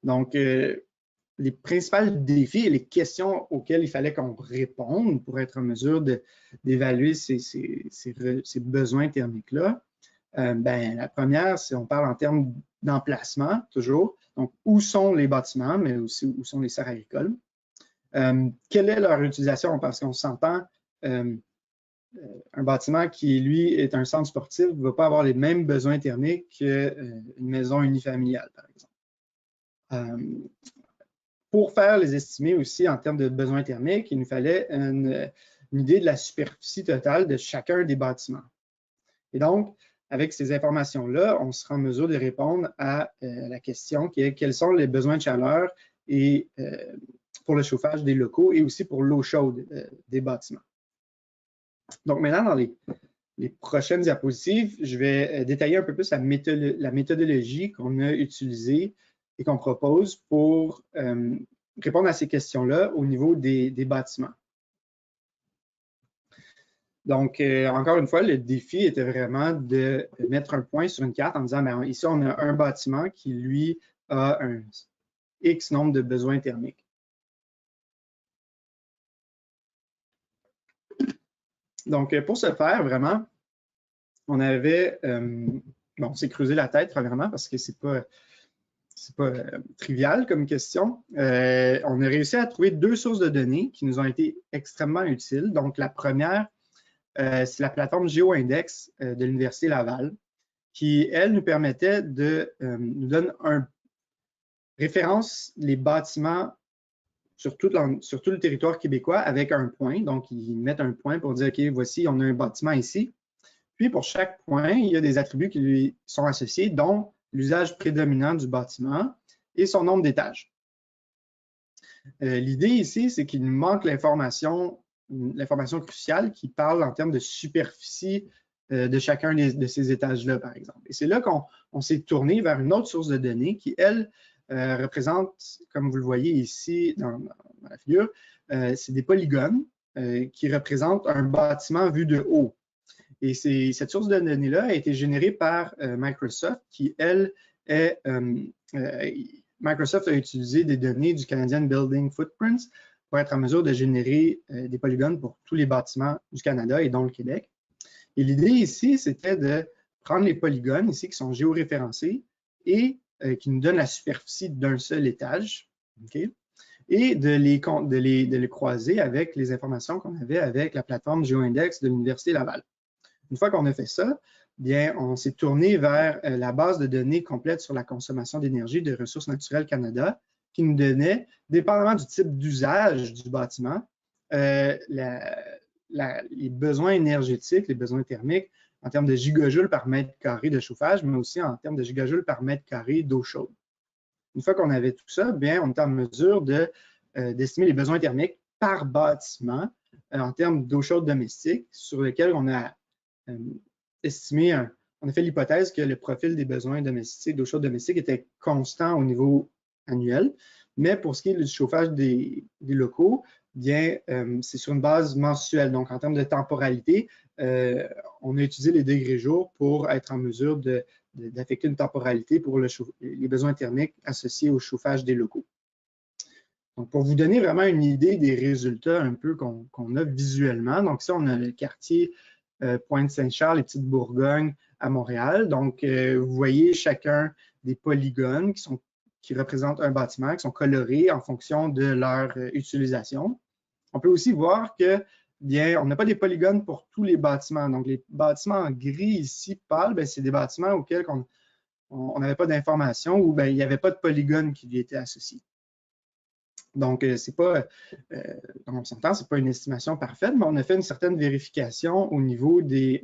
Donc, les principaux défis et les questions auxquelles il fallait qu'on réponde pour être en mesure d'évaluer ces besoins thermiques-là, la première, c'est on parle en termes d'emplacement, toujours. Donc, où sont les bâtiments, mais aussi où sont les serres agricoles. Quelle est leur utilisation? Parce qu'on s'entend, un bâtiment qui, lui, est un centre sportif ne va pas avoir les mêmes besoins thermiques qu'une maison unifamiliale, par exemple. Pour faire les estimés aussi en termes de besoins thermiques, il nous fallait une idée de la superficie totale de chacun des bâtiments. Et donc, avec ces informations-là, on sera en mesure de répondre à la question qui est quels sont les besoins de chaleur et, pour le chauffage des locaux et aussi pour l'eau chaude des bâtiments. Donc maintenant, dans les prochaines diapositives, je vais détailler un peu plus la méthodologie qu'on a utilisée et qu'on propose pour répondre à ces questions-là au niveau des bâtiments. Donc, encore une fois, le défi était vraiment de mettre un point sur une carte en disant, ici, on a un bâtiment qui, lui, a un X nombre de besoins thermiques. Donc, pour ce faire, vraiment, on avait, on s'est creusé la tête, premièrement, parce que c'est pas trivial comme question. On a réussi à trouver 2 sources de données qui nous ont été extrêmement utiles. Donc, la première, c'est la plateforme GeoIndex de l'Université Laval, qui, elle, nous permettait nous donne référence les bâtiments sur tout le territoire québécois avec un point. Donc, ils mettent un point pour dire, OK, voici, on a un bâtiment ici. Puis, pour chaque point, il y a des attributs qui lui sont associés, dont l'usage prédominant du bâtiment et son nombre d'étages. L'idée ici, c'est qu'il nous manque l'information cruciale qui parle en termes de superficie de chacun de ces étages-là, par exemple. Et c'est là qu'on s'est tourné vers une autre source de données qui, elle, représente, comme vous le voyez ici dans la figure, c'est des polygones qui représentent un bâtiment vu de haut. Et cette source de données-là a été générée par Microsoft, qui, elle, est... Microsoft a utilisé des données du Canadian Building Footprints pour être en mesure de générer des polygones pour tous les bâtiments du Canada et dont le Québec. Et l'idée ici, c'était de prendre les polygones ici qui sont géoréférencés et qui nous donnent la superficie d'un seul étage, okay, et de les croiser avec les informations qu'on avait avec la plateforme GeoIndex de l'Université Laval. Une fois qu'on a fait ça, bien, on s'est tourné vers la base de données complète sur la consommation d'énergie de Ressources naturelles Canada, qui nous donnait, dépendamment du type d'usage du bâtiment, les besoins énergétiques, les besoins thermiques en termes de gigajoules par mètre carré de chauffage, mais aussi en termes de gigajoules par mètre carré d'eau chaude. Une fois qu'on avait tout ça, bien, on était en mesure d'estimer les besoins thermiques par bâtiment en termes d'eau chaude domestique, sur lesquels on a estimé, on a fait l'hypothèse que le profil des besoins domestiques, d'eau chaude domestique était constant au niveau annuel, mais pour ce qui est du chauffage des locaux, bien, c'est sur une base mensuelle. Donc, en termes de temporalité, on a utilisé les degrés jours pour être en mesure d'affecter une temporalité pour les besoins thermiques associés au chauffage des locaux. Donc, pour vous donner vraiment une idée des résultats un peu qu'on a visuellement, donc ça, on a le quartier Pointe-Saint-Charles et Petite-Bourgogne à Montréal. Donc, vous voyez chacun des polygones qui représentent un bâtiment, qui sont colorés en fonction de leur utilisation. On peut aussi voir que, bien, on n'a pas des polygones pour tous les bâtiments. Donc, les bâtiments en gris ici pâle, c'est des bâtiments auxquels on n'avait pas d'informations ou bien, il n'y avait pas de polygone qui lui étaient associés. Donc, c'est pas, on s'entend, c'est pas une estimation parfaite, mais on a fait une certaine vérification au niveau de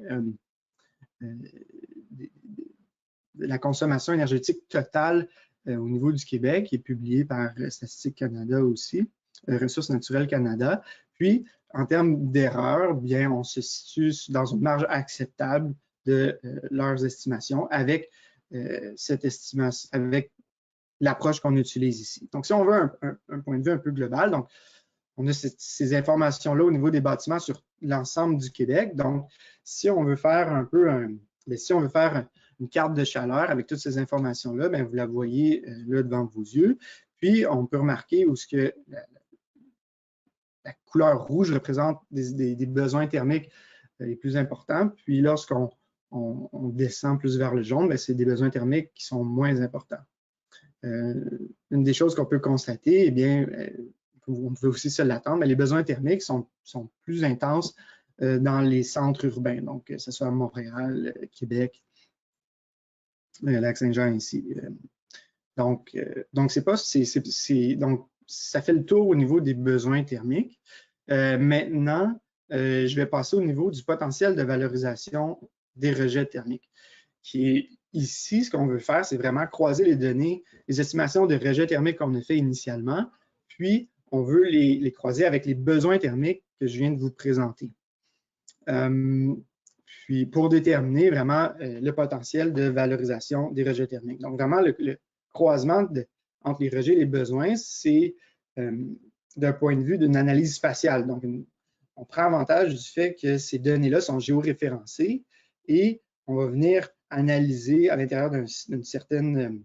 la consommation énergétique totale au niveau du Québec, qui est publiée par Statistique Canada aussi, Ressources naturelles Canada. Puis, en termes d'erreur, bien, on se situe dans une marge acceptable de leurs estimations avec cette estimation, avec l'approche qu'on utilise ici. Donc, si on veut un point de vue un peu global, donc on a ces informations-là au niveau des bâtiments sur l'ensemble du Québec. Donc, si on veut faire un peu une carte de chaleur avec toutes ces informations-là, bien, vous la voyez là devant vos yeux. Puis, on peut remarquer où ce que la couleur rouge représente des besoins thermiques les plus importants. Puis, lorsqu'on descend plus vers le jaune, c'est des besoins thermiques qui sont moins importants. Une des choses qu'on peut constater, eh bien, on peut aussi se l'attendre, mais les besoins thermiques sont plus intenses dans les centres urbains, donc que ce soit à Montréal, Québec, Lac-Saint-Jean ici. Donc, ça fait le tour au niveau des besoins thermiques. Maintenant, je vais passer au niveau du potentiel de valorisation des rejets thermiques, qui est ici, ce qu'on veut faire, c'est vraiment croiser les données, les estimations de rejets thermiques qu'on a fait initialement, puis on veut les croiser avec les besoins thermiques que je viens de vous présenter. Puis pour déterminer vraiment le potentiel de valorisation des rejets thermiques. Donc vraiment, le croisement entre les rejets et les besoins, c'est d'un point de vue d'une analyse spatiale. Donc, on prend avantage du fait que ces données-là sont géoréférencées et on va venir analyser à l'intérieur d'une certaine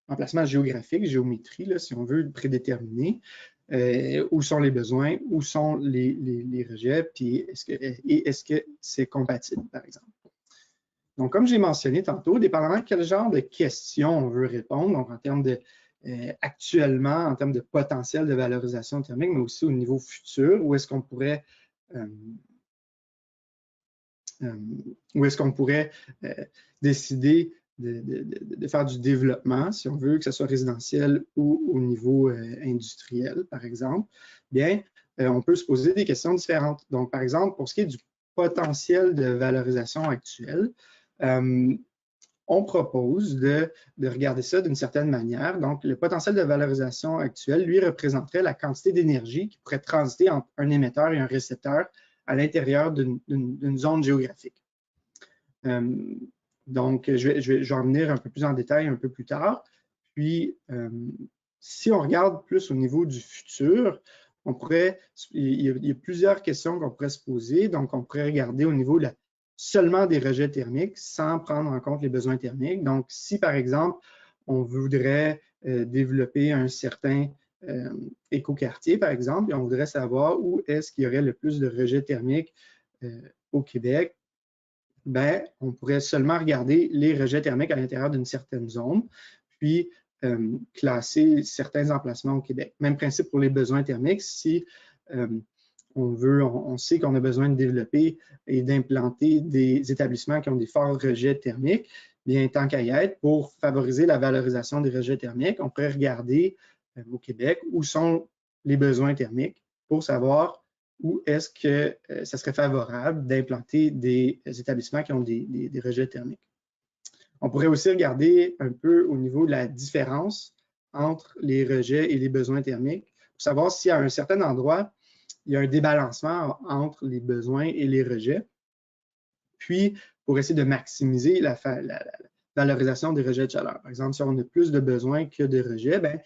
emplacement géographique, géométrie, là, si on veut prédéterminer, où sont les besoins, où sont les rejets, puis est-ce que c'est compatible, par exemple. Donc, comme j'ai mentionné tantôt, dépendamment de quel genre de questions on veut répondre, donc en termes de actuellement, en termes de potentiel de valorisation thermique, mais aussi au niveau futur, où est-ce qu'on pourrait décider de faire du développement, si on veut, que ce soit résidentiel ou au niveau industriel, par exemple, bien, on peut se poser des questions différentes. Donc, par exemple, pour ce qui est du potentiel de valorisation actuel, on propose de regarder ça d'une certaine manière. Donc, le potentiel de valorisation actuel, lui, représenterait la quantité d'énergie qui pourrait transiter entre un émetteur et un récepteur à l'intérieur d'une zone géographique. Donc, je vais en venir un peu plus en détail un peu plus tard. Puis, si on regarde plus au niveau du futur, il y a plusieurs questions qu'on pourrait se poser. Donc, on pourrait regarder au niveau seulement des rejets thermiques sans prendre en compte les besoins thermiques. Donc, si par exemple, on voudrait développer un certain écoquartier, par exemple, et on voudrait savoir où est-ce qu'il y aurait le plus de rejets thermiques au Québec, ben, on pourrait seulement regarder les rejets thermiques à l'intérieur d'une certaine zone, puis classer certains emplacements au Québec. Même principe pour les besoins thermiques. Si on sait qu'on a besoin de développer et d'implanter des établissements qui ont des forts rejets thermiques, bien, tant qu'à y être, pour favoriser la valorisation des rejets thermiques, on pourrait regarder au Québec où sont les besoins thermiques pour savoir où est-ce que ça serait favorable d'implanter des établissements qui ont des rejets thermiques. On pourrait aussi regarder un peu au niveau de la différence entre les rejets et les besoins thermiques pour savoir si à un certain endroit, il y a un débalancement entre les besoins et les rejets. Puis, pour essayer de maximiser la valorisation des rejets de chaleur. Par exemple, si on a plus de besoins que de rejets, bien,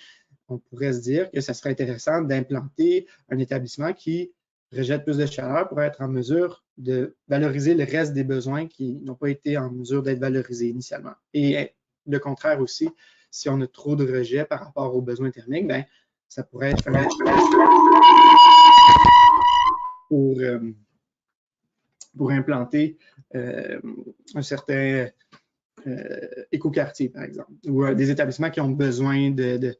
on pourrait se dire que ça serait intéressant d'implanter un établissement qui rejette plus de chaleur pour être en mesure de valoriser le reste des besoins qui n'ont pas été en mesure d'être valorisés initialement. Et le contraire aussi, si on a trop de rejets par rapport aux besoins thermiques, bien, ça pourrait être pour implanter un certain écoquartier, par exemple, ou des établissements qui ont besoin de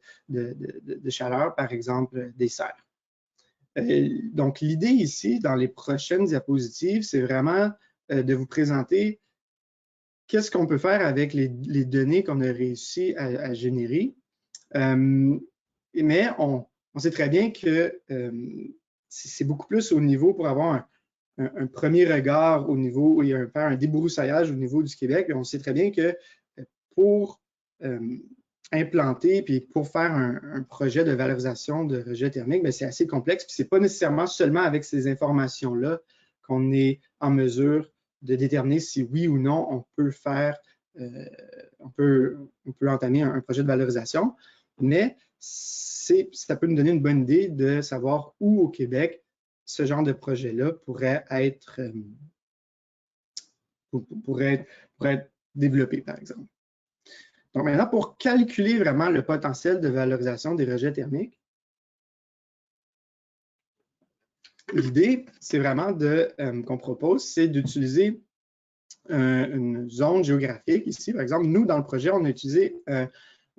chaleur, par exemple des serres. Donc, l'idée ici, dans les prochaines diapositives, c'est vraiment de vous présenter qu'est-ce qu'on peut faire avec les données qu'on a réussi à générer. Mais on sait très bien que c'est beaucoup plus au niveau pour avoir un premier regard au niveau, faire un débroussaillage au niveau du Québec. Et on sait très bien que pour implanter, puis pour faire un projet de valorisation de rejets thermiques, c'est assez complexe. Puis ce n'est pas nécessairement seulement avec ces informations-là qu'on est en mesure de déterminer si oui ou non on peut faire, on peut entamer un projet de valorisation. Mais ça peut nous donner une bonne idée de savoir où au Québec ce genre de projet-là pourrait être développé, par exemple. Donc maintenant, pour calculer vraiment le potentiel de valorisation des rejets thermiques, l'idée, c'est vraiment qu'on propose, c'est d'utiliser une zone géographique. Ici, par exemple, nous, dans le projet, on a utilisé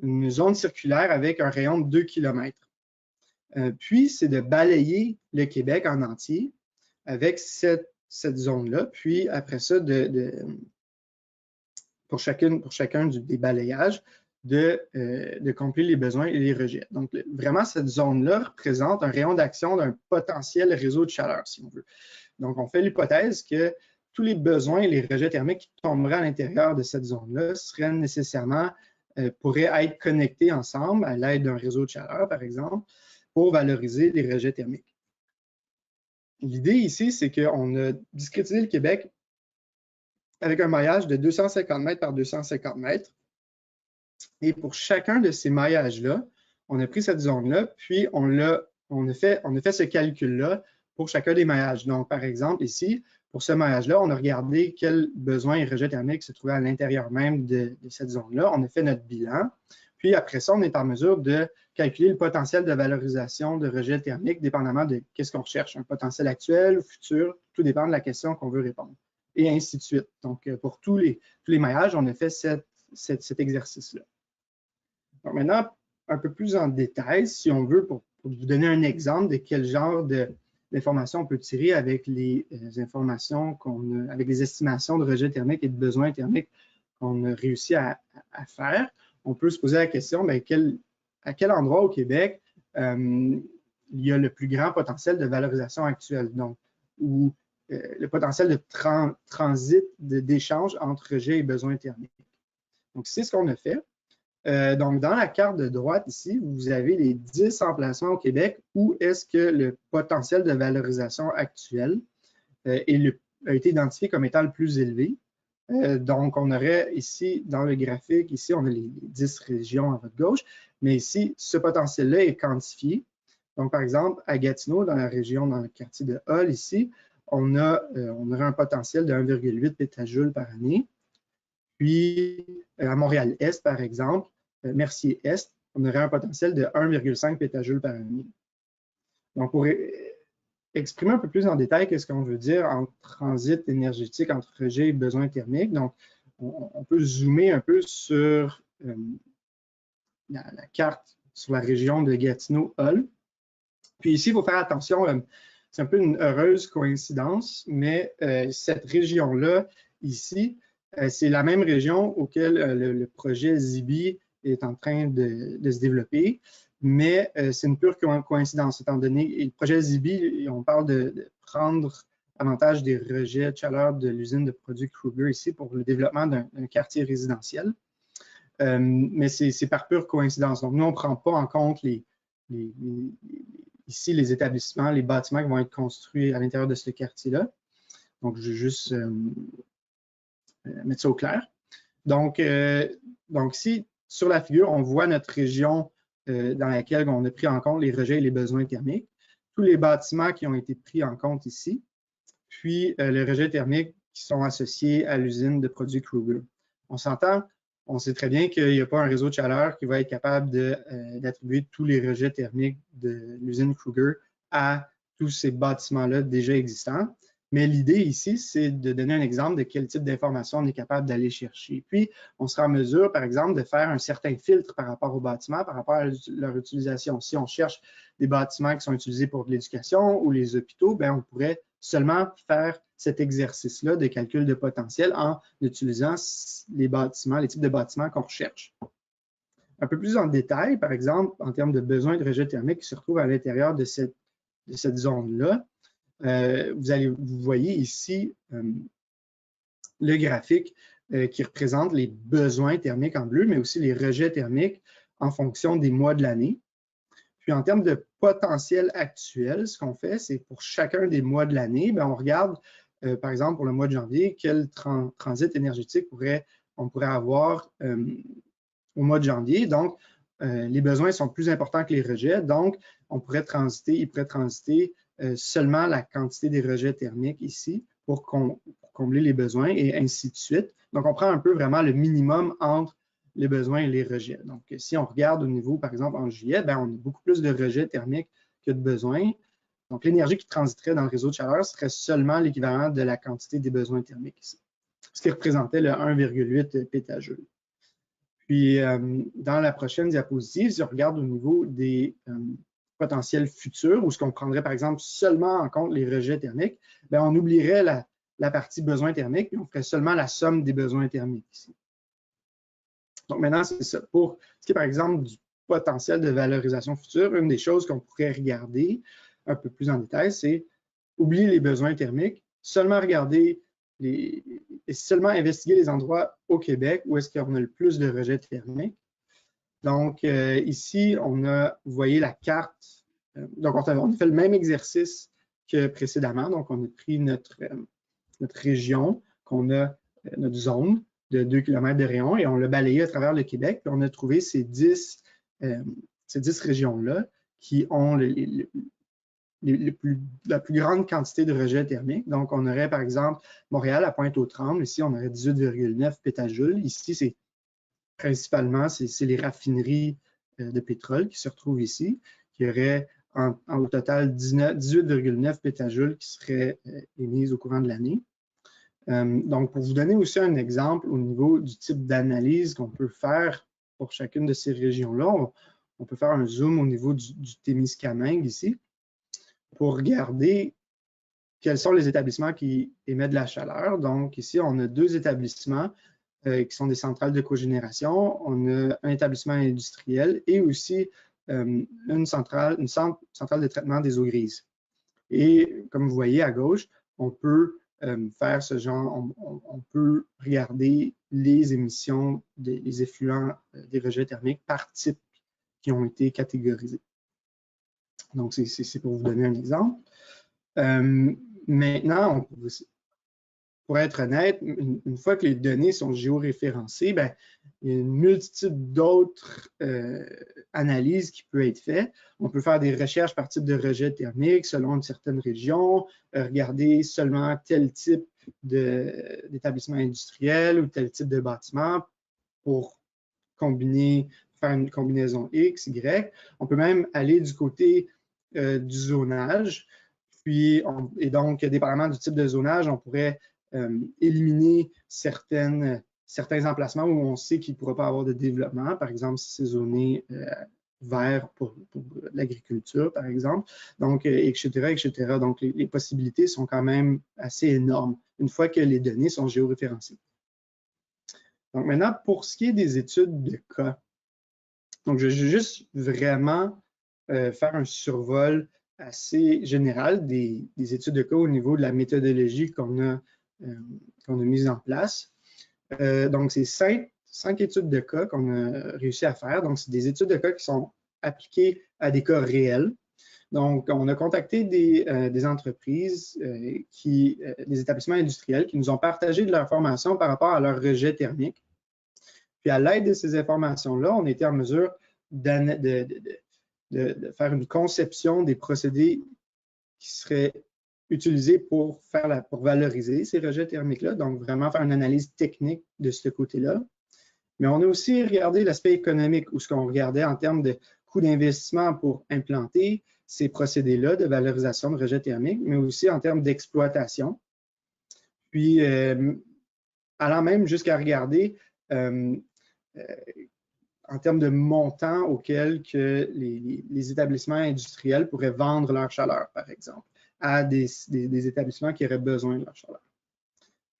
une zone circulaire avec un rayon de 2 km. Puis, c'est de balayer le Québec en entier avec cette zone-là. Puis, après ça, pour chacun des balayages, de combler les besoins et les rejets. Donc, vraiment, cette zone-là représente un rayon d'action d'un potentiel réseau de chaleur, si on veut. Donc, on fait l'hypothèse que tous les besoins et les rejets thermiques qui tomberaient à l'intérieur de cette zone-là pourraient être connectés ensemble à l'aide d'un réseau de chaleur, par exemple, pour valoriser les rejets thermiques. L'idée ici, c'est qu'on a discrétisé le Québec avec un maillage de 250 mètres par 250 mètres. Et pour chacun de ces maillages-là, on a pris cette zone-là, puis on a fait ce calcul-là pour chacun des maillages. Donc, par exemple, ici, pour ce maillage-là, on a regardé quels besoins et rejets thermiques se trouvaient à l'intérieur même de cette zone-là. On a fait notre bilan. Puis après ça, on est en mesure de calculer le potentiel de valorisation de rejets thermiques, dépendamment de qu'est-ce qu'on recherche, un potentiel actuel ou futur, tout dépend de la question qu'on veut répondre, et ainsi de suite. Donc, pour tous les maillages, on a fait cet exercice-là. Donc maintenant, un peu plus en détail, si on veut, pour vous donner un exemple de quel genre d'informations on peut tirer avec les informations avec les estimations de rejets thermiques et de besoins thermiques qu'on a réussi à faire, on peut se poser la question, à quel endroit au Québec il y a le plus grand potentiel de valorisation actuelle, donc où le potentiel de transit, d'échange entre rejet et besoin thermique. Donc, c'est ce qu'on a fait. Donc, dans la carte de droite ici, vous avez les 10 emplacements au Québec où est-ce que le potentiel de valorisation actuel a été identifié comme étant le plus élevé. Donc, on aurait ici, dans le graphique, ici, on a les 10 régions à votre gauche, mais ici, ce potentiel-là est quantifié. Donc, par exemple, à Gatineau, dans la région, dans le quartier de Hull, ici, on aurait un potentiel de 1,8 pétajoules par année. Puis, à Montréal-Est, par exemple, Mercier-Est, on aurait un potentiel de 1,5 pétajoules par année. Donc, pour exprimer un peu plus en détail ce qu'on veut dire entre transit énergétique, entre rejet et besoin thermique, donc, on peut zoomer un peu sur la carte sur la région de Gatineau-Hull. Puis ici, il faut faire attention, c'est un peu une heureuse coïncidence, mais cette région-là, ici, c'est la même région auquel le projet Zibi est en train de se développer, mais c'est une pure coïncidence, étant donné que le projet Zibi, on parle de prendre avantage des rejets de chaleur de l'usine de produits Kruger ici pour le développement d'un quartier résidentiel. Mais c'est par pure coïncidence. Donc, nous, on ne prend pas en compte ici les établissements, les bâtiments qui vont être construits à l'intérieur de ce quartier-là. Donc, je vais juste mettre ça au clair. Donc, ici, sur la figure, on voit notre région dans laquelle on a pris en compte les rejets et les besoins thermiques. Tous les bâtiments qui ont été pris en compte ici, puis les rejets thermiques qui sont associés à l'usine de produits Kruger. On s'entend, on sait très bien qu'il n'y a pas un réseau de chaleur qui va être capable d'attribuer tous les rejets thermiques de l'usine Kruger à tous ces bâtiments-là déjà existants. Mais l'idée ici, c'est de donner un exemple de quel type d'information on est capable d'aller chercher. Puis, on sera en mesure, par exemple, de faire un certain filtre par rapport aux bâtiments, par rapport à leur utilisation. Si on cherche des bâtiments qui sont utilisés pour de l'éducation ou les hôpitaux, bien, on pourrait seulement faire cet exercice-là de calcul de potentiel en utilisant les bâtiments, les types de bâtiments qu'on recherche. Un peu plus en détail, par exemple, en termes de besoins de rejet thermique qui se retrouvent à l'intérieur de cette zone-là, vous voyez ici le graphique qui représente les besoins thermiques en bleu, mais aussi les rejets thermiques en fonction des mois de l'année. Puis en termes de potentiel actuel, ce qu'on fait, c'est pour chacun des mois de l'année, on regarde, par exemple, pour le mois de janvier, quel transit énergétique on pourrait avoir au mois de janvier. Donc, les besoins sont plus importants que les rejets, donc il pourrait transiter seulement la quantité des rejets thermiques ici pour combler les besoins et ainsi de suite. Donc, on prend un peu vraiment le minimum entre les besoins et les rejets. Donc, si on regarde au niveau, par exemple, en juillet, on a beaucoup plus de rejets thermiques que de besoins. Donc, l'énergie qui transiterait dans le réseau de chaleur serait seulement l'équivalent de la quantité des besoins thermiques ici, ce qui représentait le 1,8 pétajoule. Puis, dans la prochaine diapositive, si on regarde au niveau des potentiels futurs, ou ce qu'on prendrait, par exemple, seulement en compte les rejets thermiques, on oublierait la partie besoins thermiques et on ferait seulement la somme des besoins thermiques ici. Donc, maintenant, c'est ça. Pour ce qui est, par exemple, du potentiel de valorisation future, une des choses qu'on pourrait regarder un peu plus en détail, c'est oublier les besoins thermiques, seulement regarder et seulement investiguer les endroits au Québec où est-ce qu'on a le plus de rejets thermiques. Donc, ici, vous voyez la carte. Donc, on a fait le même exercice que précédemment. Donc, on a pris notre région, notre zone de 2 km de rayon et on l'a balayé à travers le Québec. Puis on a trouvé ces 10 régions-là qui ont la plus grande quantité de rejets thermiques. Donc, on aurait, par exemple, Montréal à Pointe-aux-Trembles. Ici, on aurait 18,9 pétajoules. Ici, c'est principalement, c'est les raffineries de pétrole qui se retrouvent ici, qui auraient au total 18,9 pétajoules qui seraient émises au courant de l'année. Donc, pour vous donner aussi un exemple au niveau du type d'analyse qu'on peut faire pour chacune de ces régions-là, on peut faire un zoom au niveau du Témiscamingue ici pour regarder quels sont les établissements qui émettent de la chaleur. Donc, ici, on a 2 établissements qui sont des centrales de cogénération. On a un établissement industriel et aussi une centrale de traitement des eaux grises. Et comme vous voyez à gauche, on peut faire ce genre, on peut regarder les émissions, les effluents des rejets thermiques par type qui ont été catégorisés. Donc, c'est pour vous donner un exemple. Maintenant, pour être honnête, une fois que les données sont géoréférencées, ben, il y a une multitude d'autres analyses qui peuvent être faites. On peut faire des recherches par type de rejet thermique selon une certaine région, regarder seulement tel type d'établissement industriel ou tel type de bâtiment pour faire une combinaison X, Y. On peut même aller du côté du zonage. Et donc, dépendamment du type de zonage, on pourrait éliminer certains emplacements où on sait qu'il ne pourra pas avoir de développement. Par exemple, si c'est zoné vert pour l'agriculture, par exemple, donc, etc., etc. Donc, les possibilités sont quand même assez énormes une fois que les données sont géoréférencées. Donc, maintenant, pour ce qui est des études de cas, donc, je vais juste vraiment faire un survol assez général des études de cas au niveau de la méthodologie qu'on a mise en place. Donc, c'est 5 études de cas qu'on a réussi à faire. Donc, c'est des études de cas qui sont appliquées à des cas réels. Donc, on a contacté des entreprises, des établissements industriels qui nous ont partagé de l'information par rapport à leur rejet thermique. Puis, à l'aide de ces informations-là, on était en mesure de faire une conception des procédés qui seraient utilisés pour valoriser ces rejets thermiques-là, donc vraiment faire une analyse technique de ce côté-là. Mais on a aussi regardé l'aspect économique, où ce qu'on regardait en termes de coût d'investissement pour implanter ces procédés-là de valorisation de rejets thermiques, mais aussi en termes d'exploitation. Puis, allant même jusqu'à regarder en termes de montant auquel que les établissements industriels pourraient vendre leur chaleur, par exemple, à des établissements qui auraient besoin de leur chaleur.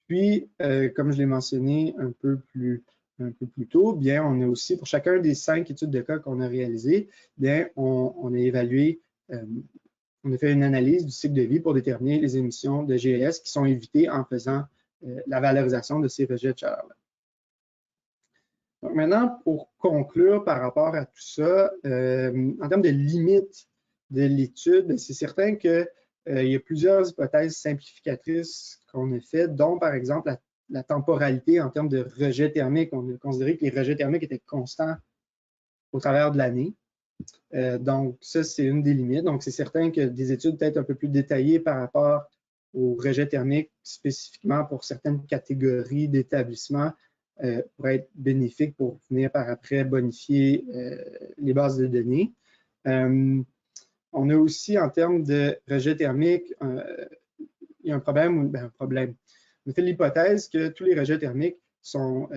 Puis, comme je l'ai mentionné un peu plus tôt, bien, on a aussi, pour chacun des 5 études de cas qu'on a réalisées, bien, on a évalué, on a fait une analyse du cycle de vie pour déterminer les émissions de GES qui sont évitées en faisant la valorisation de ces rejets de chaleur-là. Donc maintenant, pour conclure par rapport à tout ça, en termes de limites de l'étude, c'est certain qu'il y a plusieurs hypothèses simplificatrices qu'on a faites, dont par exemple la temporalité en termes de rejet thermique. On a considéré que les rejets thermiques étaient constants au travers de l'année. Donc ça, c'est une des limites. Donc c'est certain que des études peut-être un peu plus détaillées par rapport aux rejets thermiques, spécifiquement pour certaines catégories d'établissements, pourrait être bénéfique pour venir par après bonifier les bases de données. On a aussi, en termes de rejet thermique, il y a un problème. On a fait l'hypothèse que tous les rejets thermiques sont,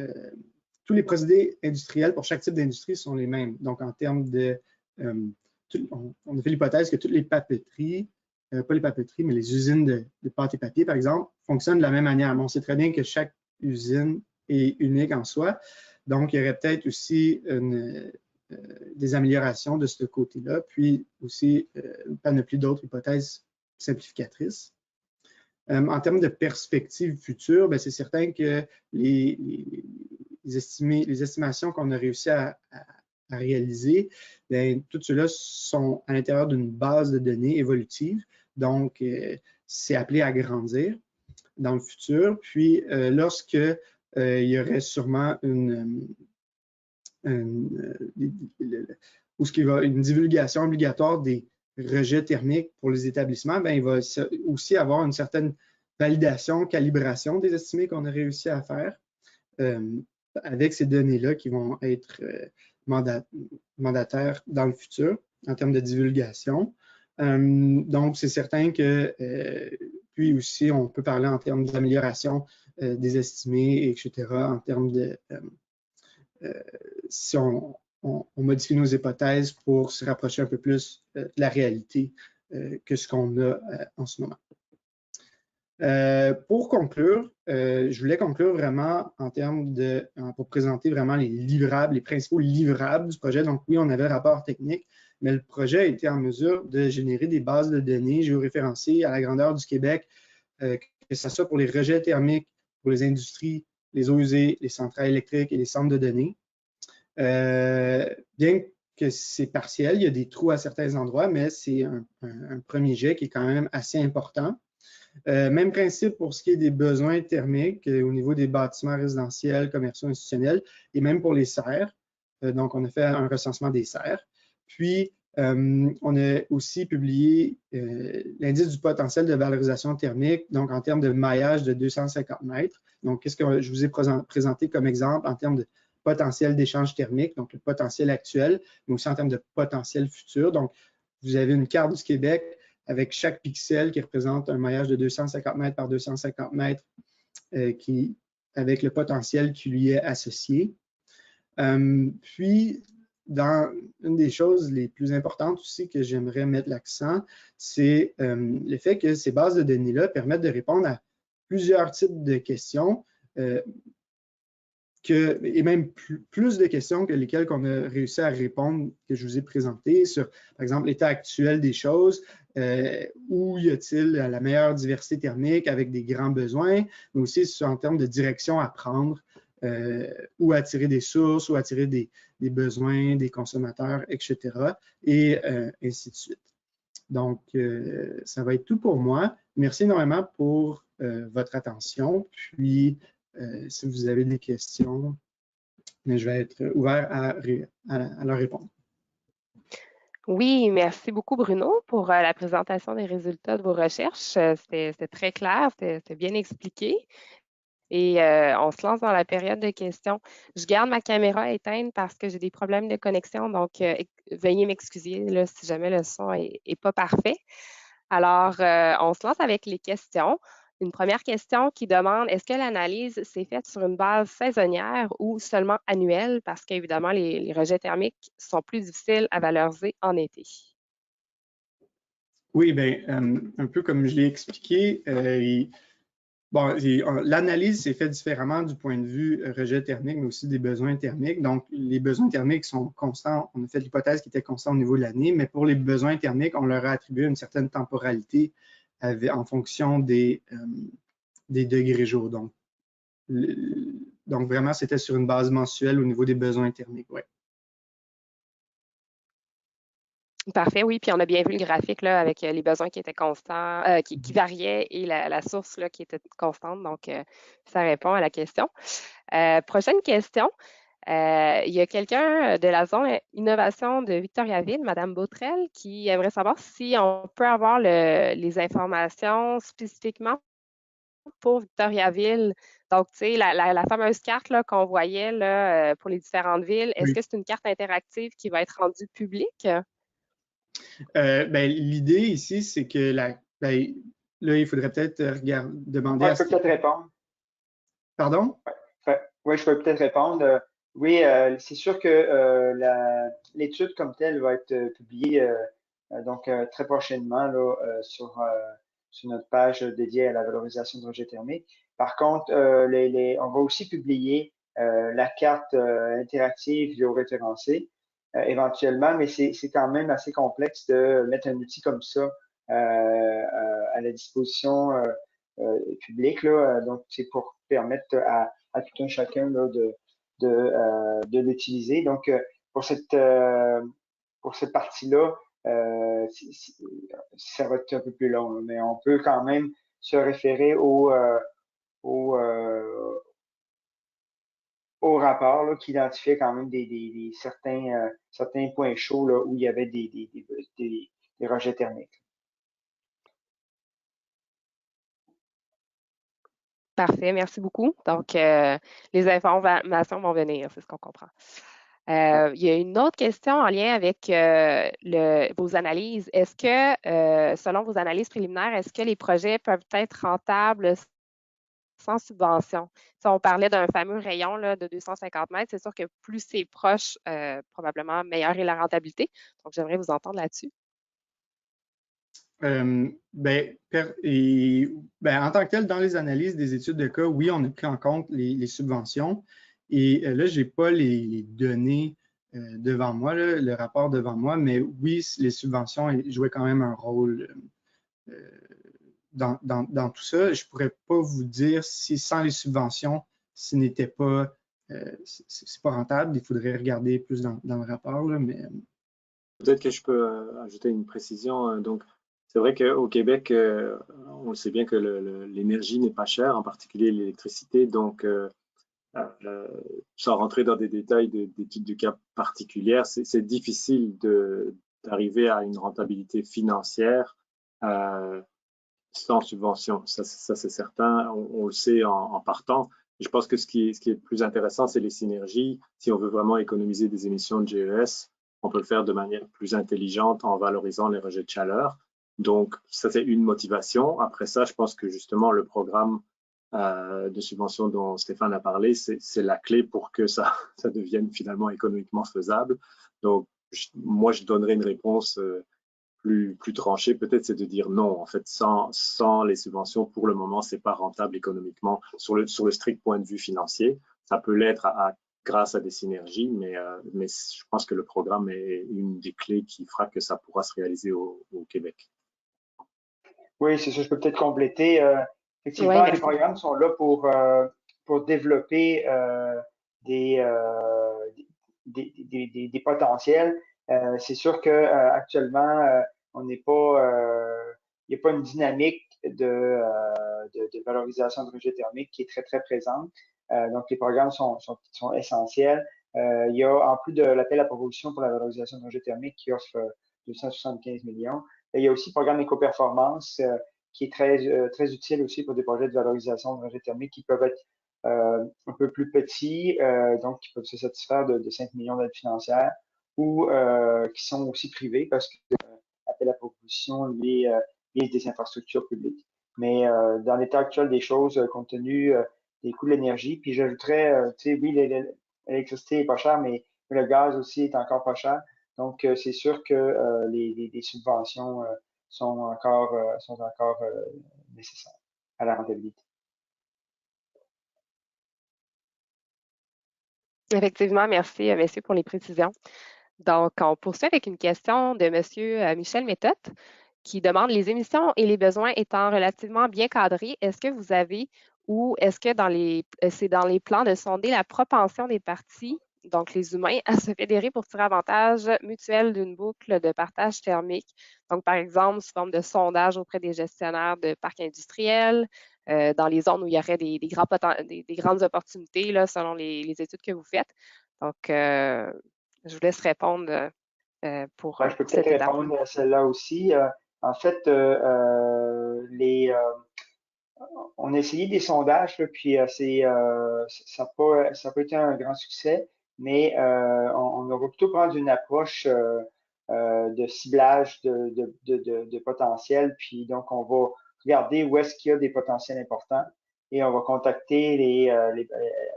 tous les procédés industriels pour chaque type d'industrie sont les mêmes. Donc, en termes de, on a fait l'hypothèse que toutes les papeteries, pas les papeteries, mais les usines de pâte et papier, par exemple, fonctionnent de la même manière. Mais on sait très bien que chaque usine est unique en soi. Donc, il y aurait peut-être aussi des améliorations de ce côté-là, puis aussi une panoplie d'autres hypothèses simplificatrices. En termes de perspectives futures, c'est certain que les estimations qu'on a réussi à réaliser, tout cela sont à l'intérieur d'une base de données évolutive. Donc, c'est appelé à grandir dans le futur. Puis, lorsque il y aurait sûrement une divulgation obligatoire des rejets thermiques pour les établissements, il va aussi avoir une certaine validation, calibration des estimés qu'on a réussi à faire avec ces données-là qui vont être mandataires dans le futur en termes de divulgation. Donc, c'est certain que, puis aussi, on peut parler en termes d'amélioration des estimés, etc., en termes de si on modifie nos hypothèses pour se rapprocher un peu plus de la réalité que ce qu'on a en ce moment. Pour conclure, je voulais conclure vraiment en termes pour présenter vraiment les principaux livrables du projet. Donc oui, on avait le rapport technique, mais le projet a été en mesure de générer des bases de données géoréférencées à la grandeur du Québec que ce soit pour les rejets thermiques, pour les industries, les eaux usées, les centrales électriques et les centres de données. Bien que c'est partiel, il y a des trous à certains endroits, mais c'est un premier jet qui est quand même assez important. Même principe pour ce qui est des besoins thermiques au niveau des bâtiments résidentiels, commerciaux, institutionnels et même pour les serres. Donc, on a fait un recensement des serres. Puis, on a aussi publié l'indice du potentiel de valorisation thermique, donc en termes de maillage de 250 mètres. Donc, qu'est-ce que je vous ai présenté comme exemple en termes de potentiel d'échange thermique, donc le potentiel actuel, mais aussi en termes de potentiel futur. Donc, vous avez une carte du Québec avec chaque pixel qui représente un maillage de 250 mètres par 250 mètres avec le potentiel qui lui est associé. Puis, une des choses les plus importantes aussi que j'aimerais mettre l'accent, c'est le fait que ces bases de données-là permettent de répondre à plusieurs types de questions et même plus de questions que lesquelles qu'on a réussi à répondre, que je vous ai présentées sur, par exemple, l'état actuel des choses, où y a-t-il la meilleure diversité thermique avec des grands besoins, mais aussi en termes de direction à prendre, où attirer des sources, où attirer des besoins des consommateurs, etc., et ainsi de suite. Donc, ça va être tout pour moi. Merci énormément pour votre attention. Puis, si vous avez des questions, je vais être ouvert à leur répondre. Oui, merci beaucoup Bruno pour la présentation des résultats de vos recherches. C'était très clair, c'était bien expliqué. Et on se lance dans la période de questions. Je garde ma caméra éteinte parce que j'ai des problèmes de connexion, donc veuillez m'excuser si jamais le son n'est pas parfait. Alors, on se lance avec les questions. Une première question qui demande, est-ce que l'analyse s'est faite sur une base saisonnière ou seulement annuelle? Parce qu'évidemment, les rejets thermiques sont plus difficiles à valoriser en été. Oui, bien, un peu comme je l'ai expliqué, l'analyse s'est faite différemment du point de vue rejet thermique, mais aussi des besoins thermiques. Donc, les besoins thermiques sont constants. On a fait l'hypothèse qui était constante au niveau de l'année, mais pour les besoins thermiques, on leur a attribué une certaine temporalité en fonction des degrés jour. Donc, vraiment, c'était sur une base mensuelle au niveau des besoins thermiques. Ouais. Parfait, oui. Puis on a bien vu le graphique là, avec les besoins qui étaient constants, qui variaient et la source là, qui était constante. Donc, ça répond à la question. Prochaine question. Il y a quelqu'un de la zone innovation de Victoriaville, Mme Botrel, qui aimerait savoir si on peut avoir les informations spécifiquement pour Victoriaville. Donc, tu sais, la fameuse carte qu'on voyait là, pour les différentes villes, est-ce que c'est une carte interactive qui va être rendue publique? L'idée ici, c'est que là, il faudrait peut-être demander à... Je peux peut-être répondre. Pardon? Oui, je peux peut-être répondre. Oui, c'est sûr que l'étude comme telle va être publiée donc très prochainement là, sur notre page dédiée à la valorisation de rejets thermiques. Par contre, on va aussi publier la carte interactive géoréférencée éventuellement, mais c'est quand même assez complexe de mettre un outil comme ça à la disposition publique. Là, donc, c'est pour permettre à tout un chacun là, de l'utiliser. Donc, pour cette partie-là, ça va être un peu plus long, mais on peut quand même se référer au rapport là, qui identifiait quand même certains points chauds là, où il y avait des rejets thermiques. Parfait, merci beaucoup. Donc, les informations vont venir, c'est ce qu'on comprend. Il y a une autre question en lien avec vos analyses. Est-ce que, selon vos analyses préliminaires, est-ce que les projets peuvent être rentables sans subvention? Si on parlait d'un fameux rayon là, de 250 mètres, c'est sûr que plus c'est proche, probablement meilleure est la rentabilité. Donc, j'aimerais vous entendre là-dessus. En tant que tel, dans les analyses des études de cas, oui, on a pris en compte les subventions. Et là, je n'ai pas les données devant moi, là, le rapport devant moi, mais oui, les subventions jouaient quand même un rôle dans tout ça, je ne pourrais pas vous dire si sans les subventions, ce n'était pas, c'est pas rentable. Il faudrait regarder plus dans le rapport, là, mais... Peut-être que je peux ajouter une précision. Donc, c'est vrai qu'au Québec, on le sait bien que l'énergie n'est pas chère, en particulier l'électricité. Donc, sans rentrer dans des détails d'études de cas particulières, c'est difficile d'arriver à une rentabilité financière sans subvention. Ça c'est certain. On le sait en partant. Je pense que ce qui est le plus intéressant, c'est les synergies. Si on veut vraiment économiser des émissions de GES, on peut le faire de manière plus intelligente en valorisant les rejets de chaleur. Donc, ça, c'est une motivation. Après ça, je pense que justement, le programme de subvention dont Stéphane a parlé, c'est la clé pour que ça devienne finalement économiquement faisable. Donc, moi, je donnerais une réponse plus tranchée, peut-être, c'est de dire non. En fait, sans les subventions, pour le moment, c'est pas rentable économiquement sur le strict point de vue financier. Ça peut l'être grâce à des synergies, mais je pense que le programme est une des clés qui fera que ça pourra se réaliser au Québec. Oui, c'est ça. Je peux peut-être compléter. Effectivement, Ouais, les programmes sont là pour développer des potentiels. C'est sûr que actuellement, on n'est pas, il n'y a pas une dynamique de valorisation de rejet thermique qui est très, très présente. Donc, les programmes sont essentiels. Il y a, en plus de l'appel à proposition pour la valorisation de rejet thermique qui offre 275 millions, il y a aussi le programme Éco-Performance qui est très utile aussi pour des projets de valorisation de rejet thermique qui peuvent être un peu plus petits, donc qui peuvent se satisfaire de 5 millions d'aides financières ou qui sont aussi privés parce que l'appel à proposition vise des infrastructures publiques. Mais dans l'état actuel des choses, compte tenu des coûts de l'énergie, puis j'ajouterais, tu sais, oui, l'électricité est pas chère, mais le gaz aussi est encore pas cher. Donc, c'est sûr que les subventions sont encore nécessaires à la rentabilité. effectivement, merci, messieurs, pour les précisions. Donc, on poursuit avec une question de M. Michel Méthode qui demande les émissions et les besoins étant relativement bien cadrés, est-ce que vous avez ou est-ce que c'est dans les plans de sonder la propension des parties, donc les humains, à se fédérer pour tirer avantage mutuel d'une boucle de partage thermique? Donc, par exemple, sous forme de sondage auprès des gestionnaires de parcs industriels, dans les zones où il y aurait des grandes opportunités, là, selon les études que vous faites. Donc, je vous laisse répondre pour Je peux cette peut-être étape. répondre à celle-là aussi. En fait, on a essayé des sondages, là, puis ça n'a pas été un grand succès, mais on aurait plutôt prendre une approche de ciblage de potentiel, puis donc on va regarder où est-ce qu'il y a des potentiels importants et on va contacter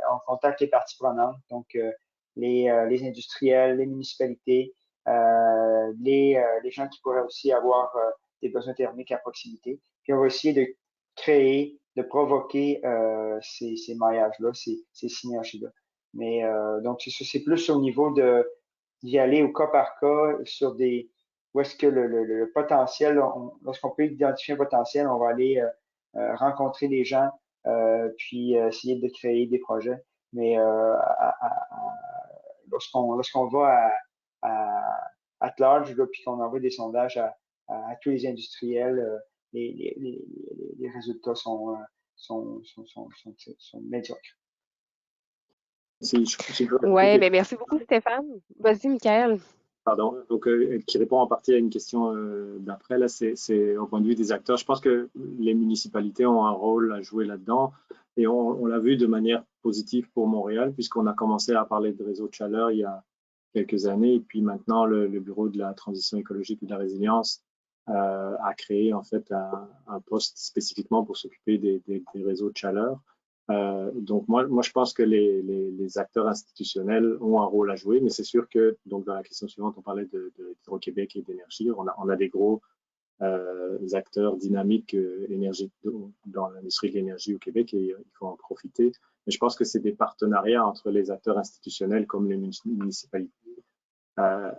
on contacte les parties prenantes, donc les industriels, les municipalités, les gens qui pourraient aussi avoir des besoins thermiques à proximité. Puis on va essayer de créer, de provoquer ces maillages-là, ces synergies-là. Mais donc, c'est plus au niveau d'y aller au cas par cas sur où est-ce que le potentiel, lorsqu'on peut identifier un potentiel, on va aller rencontrer les gens, puis essayer de créer des projets. Mais lorsqu'on va à large, là, puis qu'on envoie des sondages à tous les industriels, les résultats sont médiocres. Oui, mais merci beaucoup, Stéphane. Vas-y, Michael. Pardon, donc qui répond en partie à une question d'après, là, c'est au point de vue des acteurs. Je pense que les municipalités ont un rôle à jouer là-dedans et on l'a vu de manière positive pour Montréal puisqu'on a commencé à parler de réseau de chaleur il y a quelques années et puis maintenant le Bureau de la transition écologique et de la résilience a créé en fait un poste spécifiquement pour s'occuper des réseaux de chaleur. Donc moi je pense que les acteurs institutionnels ont un rôle à jouer, mais c'est sûr que donc dans la question suivante on parlait d'Hydro-Québec et d'énergie, on a des gros acteurs dynamiques dans l'industrie de l'énergie au Québec et il faut en profiter. Mais je pense que c'est des partenariats entre les acteurs institutionnels comme les municipalités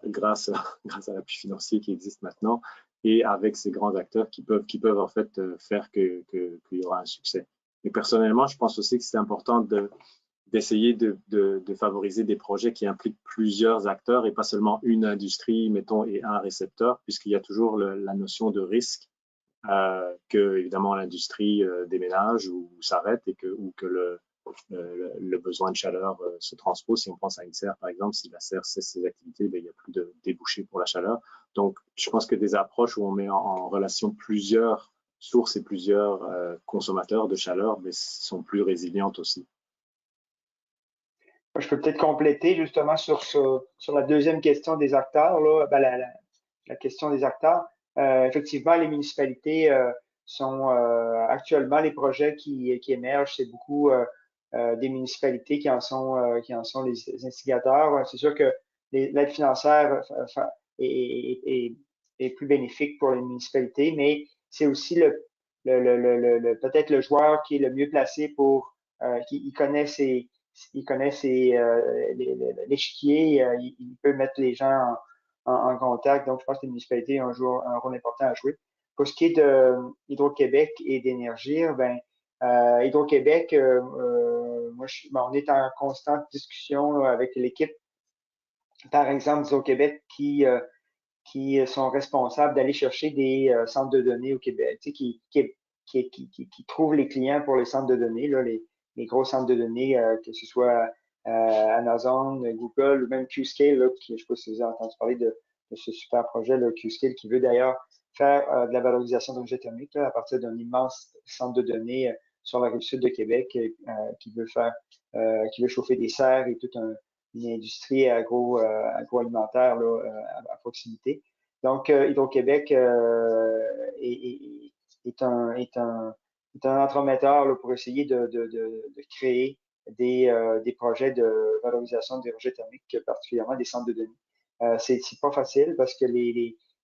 grâce à l'appui financier qui existe maintenant et avec ces grands acteurs qui peuvent en fait faire qu'il y aura un succès. Et personnellement, je pense aussi que c'est important d'essayer de favoriser des projets qui impliquent plusieurs acteurs et pas seulement une industrie, mettons, et un récepteur, puisqu'il y a toujours la notion de risque que, évidemment, l'industrie déménage ou s'arrête ou que le besoin de chaleur se transpose. Si on pense à une serre, par exemple, si la serre cesse ses activités, il n'y a plus de débouchés pour la chaleur. Donc, je pense que des approches où on met en relation plusieurs sources et plusieurs consommateurs de chaleur sont plus résilientes aussi. Je peux peut-être compléter justement sur la deuxième question des acteurs, là, ben, la question des acteurs. Effectivement, les municipalités sont actuellement les projets qui émergent, c'est beaucoup des municipalités qui en sont les instigateurs. C'est sûr que l'aide financière est plus bénéfique pour les municipalités, mais c'est aussi peut-être le joueur qui est le mieux placé pour qui connaît l'échiquier, il peut mettre les gens en contact. Donc, je pense que les municipalités ont un rôle important à jouer. Pour ce qui est de Hydro-Québec et d'Énergir, Hydro-Québec, on est en constante discussion avec l'équipe, par exemple, d'Hydro-Québec, qui sont responsables d'aller chercher des centres de données au Québec, tu sais, qui trouvent les clients pour les centres de données, là, les gros centres de données, que ce soit Amazon, Google ou même Qscale, là, je ne sais pas si vous avez entendu parler de ce super projet, là, Qscale, qui veut d'ailleurs faire de la valorisation d'énergie thermique à partir d'un immense centre de données sur la rive sud de Québec, qui veut chauffer des serres et toute une industrie agroalimentaire là, à proximité. Donc, Hydro-Québec est un entremetteur là, pour essayer de créer des projets de valorisation d'énergie thermique, particulièrement des centres de données. C'est pas facile parce que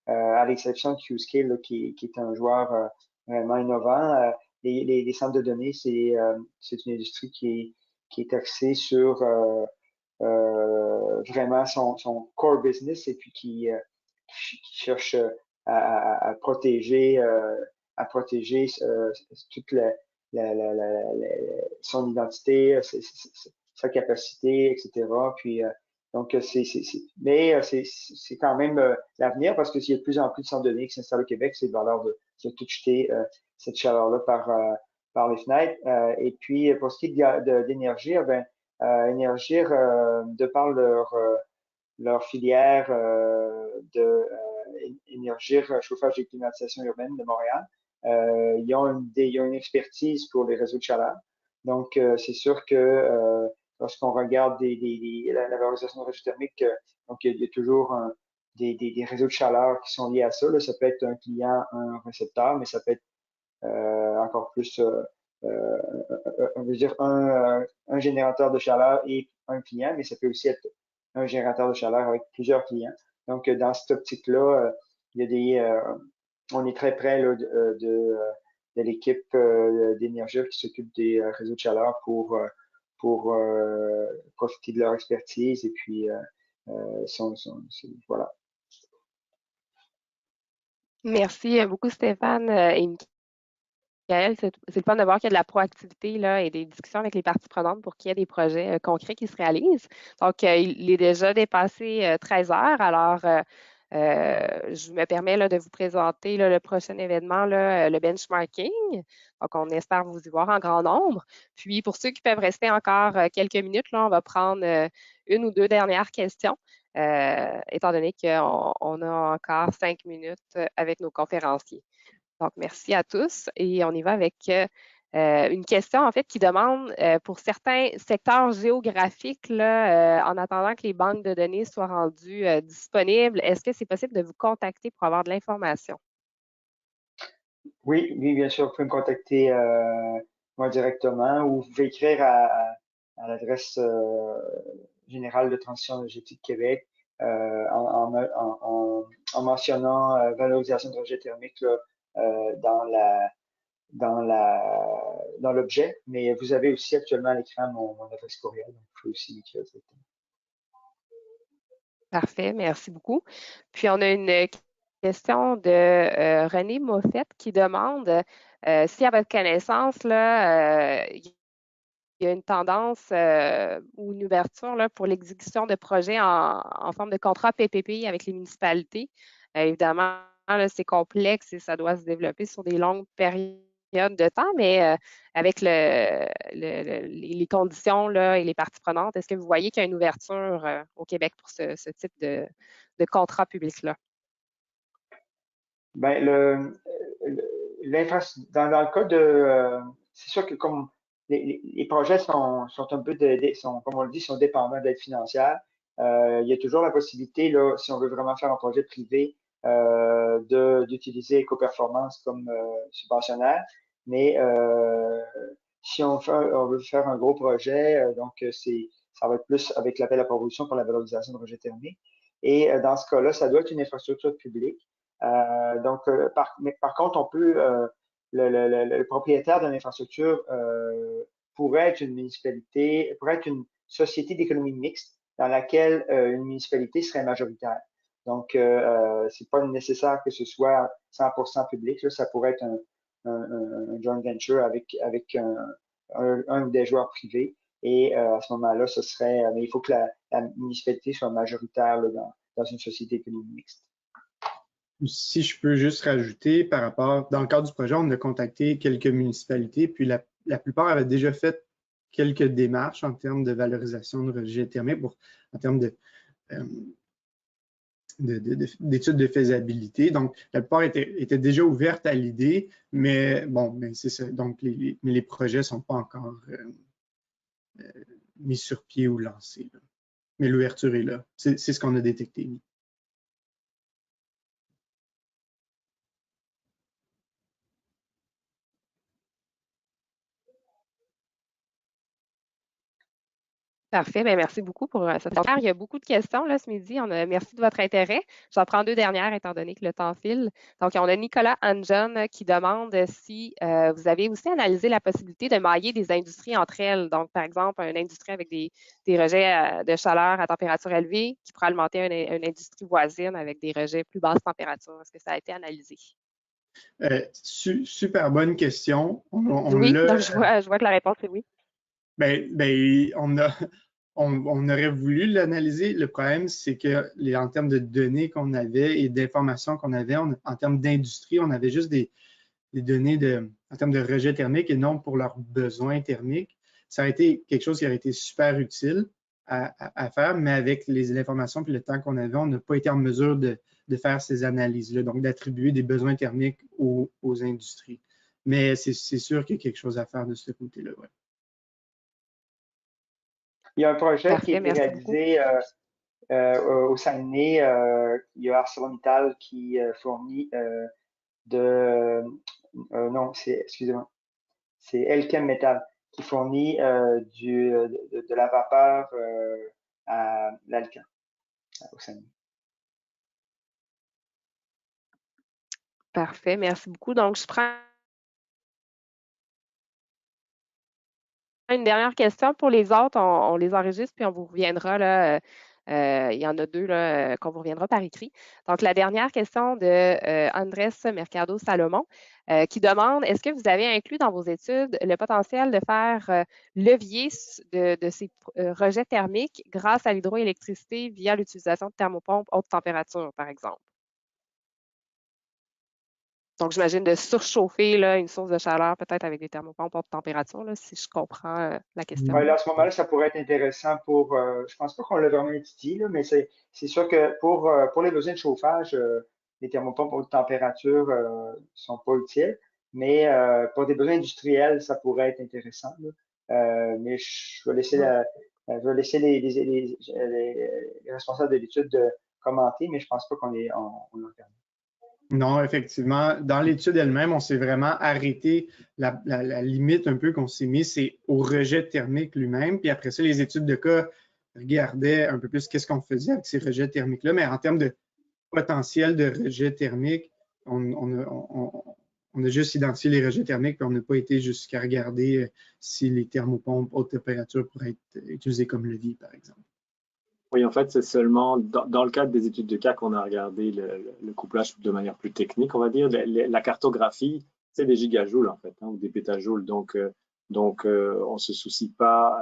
à l'exception de Qscale, là, qui est un joueur vraiment innovant, les centres de données, c'est une industrie qui est axée sur vraiment son core business et puis qui cherche à protéger toute son identité, sa capacité, etc. Puis donc mais c'est quand même l'avenir parce que s'il y a de plus en plus de centres de données qui s'installent au Québec, c'est de valeur de tout jeter cette chaleur-là par les fenêtres. Et puis pour ce qui est d'énergie, Énergir, de par leur filière Énergir chauffage et climatisation urbaine de Montréal, ils ont une expertise pour les réseaux de chaleur. Donc, c'est sûr que lorsqu'on regarde la valorisation de réseau thermique, donc il y a toujours des réseaux de chaleur qui sont liés à ça. Là. Ça peut être un client, un récepteur, mais ça peut être encore plus on veut dire un générateur de chaleur et un client, mais ça peut aussi être un générateur de chaleur avec plusieurs clients. Donc, dans cette optique-là, il y a on est très près là, de l'équipe d'énergie qui s'occupe des réseaux de chaleur pour profiter de leur expertise et puis voilà. Merci beaucoup, Stéphane et Michael. C'est le fun de voir qu'il y a de la proactivité là, et des discussions avec les parties prenantes pour qu'il y ait des projets concrets qui se réalisent. Donc, il est déjà dépassé 13 heures. Alors, je me permets là, de vous présenter là, le prochain événement, là, le benchmarking. Donc, on espère vous y voir en grand nombre. Puis, pour ceux qui peuvent rester encore quelques minutes, là, on va prendre une ou deux dernières questions, étant donné qu'on a encore 5 minutes avec nos conférenciers. Donc, merci à tous et on y va avec une question en fait qui demande pour certains secteurs géographiques, là, en attendant que les banques de données soient rendues disponibles, est-ce que c'est possible de vous contacter pour avoir de l'information? Oui, bien sûr, vous pouvez me contacter moi directement ou vous pouvez écrire à l'adresse générale de transition énergétique Québec en mentionnant valorisation de rejet thermique là, dans l'objet, mais vous avez aussi actuellement à l'écran mon adresse courriel, donc vous pouvez aussi m'écrire directement. Parfait, merci beaucoup. Puis on a une question de René Moffett qui demande si à votre connaissance, là, il y a une tendance ou une ouverture là, pour l'exécution de projets en forme de contrat PPP avec les municipalités. Évidemment, c'est complexe et ça doit se développer sur des longues périodes de temps, mais avec les conditions là, et les parties prenantes, est-ce que vous voyez qu'il y a une ouverture au Québec pour ce type de contrat public-là? Ben, dans le cas c'est sûr que comme les projets sont un peu, comme on le dit, sont dépendants d'aide financière. Il y a toujours la possibilité, là, si on veut vraiment faire un projet privé, d'utiliser Ecoperformance comme subventionnaire. Mais si on veut faire un gros projet, ça va être plus avec l'appel à proposition pour la valorisation de rejets thermiques. Et dans ce cas-là, ça doit être une infrastructure publique. Mais par contre, on peut, le propriétaire d'une infrastructure pourrait être une municipalité, pourrait être une société d'économie mixte dans laquelle une municipalité serait majoritaire. Donc, c'est pas nécessaire que ce soit 100% public. Là, ça pourrait être un joint venture avec un des joueurs privés. Et à ce moment-là, mais il faut que la municipalité soit majoritaire là, dans une société économique mixte. Si je peux juste rajouter par rapport, dans le cadre du projet, on a contacté quelques municipalités, puis la plupart avaient déjà fait quelques démarches en termes de valorisation de rejets thermiques, en termes d'études de faisabilité. Donc, la plupart étaient déjà ouvertes à l'idée, mais bon, c'est ça. Donc, les projets ne sont pas encore mis sur pied ou lancés. Là. Mais l'ouverture est là. C'est ce qu'on a détecté. Parfait. Bien, merci beaucoup pour cette commentaire. Il y a beaucoup de questions là, ce midi. Merci de votre intérêt. J'en prends 2 dernières étant donné que le temps file. Donc, on a Nicolas Anjon qui demande si vous avez aussi analysé la possibilité de mailler des industries entre elles. Donc, par exemple, une industrie avec des rejets de chaleur à température élevée qui pourrait alimenter une industrie voisine avec des rejets plus basse température. Est-ce que ça a été analysé? Super bonne question. Oui, donc je vois que la réponse est oui. On aurait voulu l'analyser. Le problème, c'est que en termes de données qu'on avait et d'informations qu'on avait, en termes d'industrie, on avait juste des données en termes de rejet thermique et non pour leurs besoins thermiques. Ça a été quelque chose qui aurait été super utile à faire, mais avec les informations et le temps qu'on avait, on n'a pas été en mesure de faire ces analyses-là, donc d'attribuer des besoins thermiques aux industries. Mais c'est sûr qu'il y a quelque chose à faire de ce côté-là. Ouais. Il y a un projet qui a été réalisé au Saguenay. Il y a ArcelorMittal qui fournit excusez-moi, c'est Elkem Metal qui fournit de la vapeur à l'Alcan au Saguenay. Parfait, merci beaucoup. Donc, je prends une dernière question pour les autres. On les enregistre puis on vous reviendra là. Il y en a 2 là, qu'on vous reviendra par écrit. Donc, la dernière question de Andrés Mercado Salomon qui demande est-ce que vous avez inclus dans vos études le potentiel de faire levier de ces rejets thermiques grâce à l'hydroélectricité via l'utilisation de thermopompes haute température, par exemple? Donc, j'imagine de surchauffer là, une source de chaleur, peut-être avec des thermopompes haute température, là, si je comprends la question. Ouais, là, à ce moment-là, ça pourrait être intéressant pour. Je pense pas qu'on l'a vraiment étudié, là, mais c'est sûr que pour les besoins de chauffage, les thermopompes haute température sont pas utiles, mais pour des besoins industriels, ça pourrait être intéressant. Mais je vais laisser les responsables de l'étude de commenter, mais je pense pas qu'on l'a regardé. Non, effectivement. Dans l'étude elle-même, on s'est vraiment arrêté. La limite un peu qu'on s'est mis, c'est au rejet thermique lui-même. Puis après ça, les études de cas regardaient un peu plus qu'est-ce qu'on faisait avec ces rejets thermiques-là. Mais en termes de potentiel de rejet thermique, on a juste identifié les rejets thermiques, puis on n'a pas été jusqu'à regarder si les thermopompes haute température pourraient être utilisées comme levier, par exemple. Oui, en fait, c'est seulement dans le cadre des études de cas qu'on a regardé le couplage de manière plus technique, on va dire. La cartographie, c'est des gigajoules, en fait, ou des pétajoules. Donc, on ne se soucie pas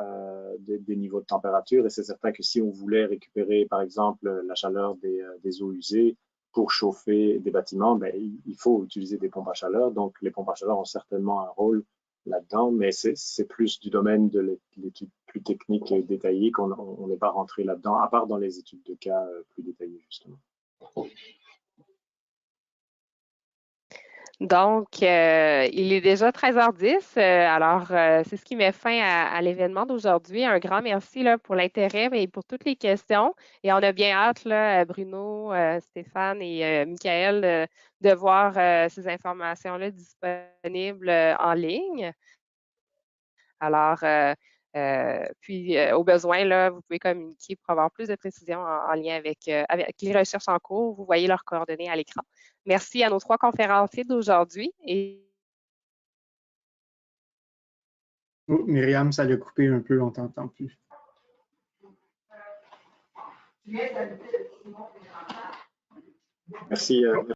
des niveaux de température. Et c'est certain que si on voulait récupérer, par exemple, la chaleur des eaux usées pour chauffer des bâtiments, ben, il faut utiliser des pompes à chaleur. Donc, les pompes à chaleur ont certainement un rôle là-dedans, mais c'est plus du domaine de l'étude plus technique et détaillée qu'on n'est pas rentré là-dedans, à part dans les études de cas plus détaillées, justement. Donc, il est déjà 13h10. Alors, c'est ce qui met fin à l'événement d'aujourd'hui. Un grand merci là, pour l'intérêt et pour toutes les questions. Et on a bien hâte, là, Bruno, Stéphane et Michael, de voir ces informations-là disponibles en ligne. Alors, puis au besoin, là, vous pouvez communiquer pour avoir plus de précisions en lien avec les recherches en cours. Vous voyez leurs coordonnées à l'écran. Merci à nos 3 conférenciers d'aujourd'hui. Oh, Myriam, ça l'a coupé un peu, on ne t'entend plus. Merci.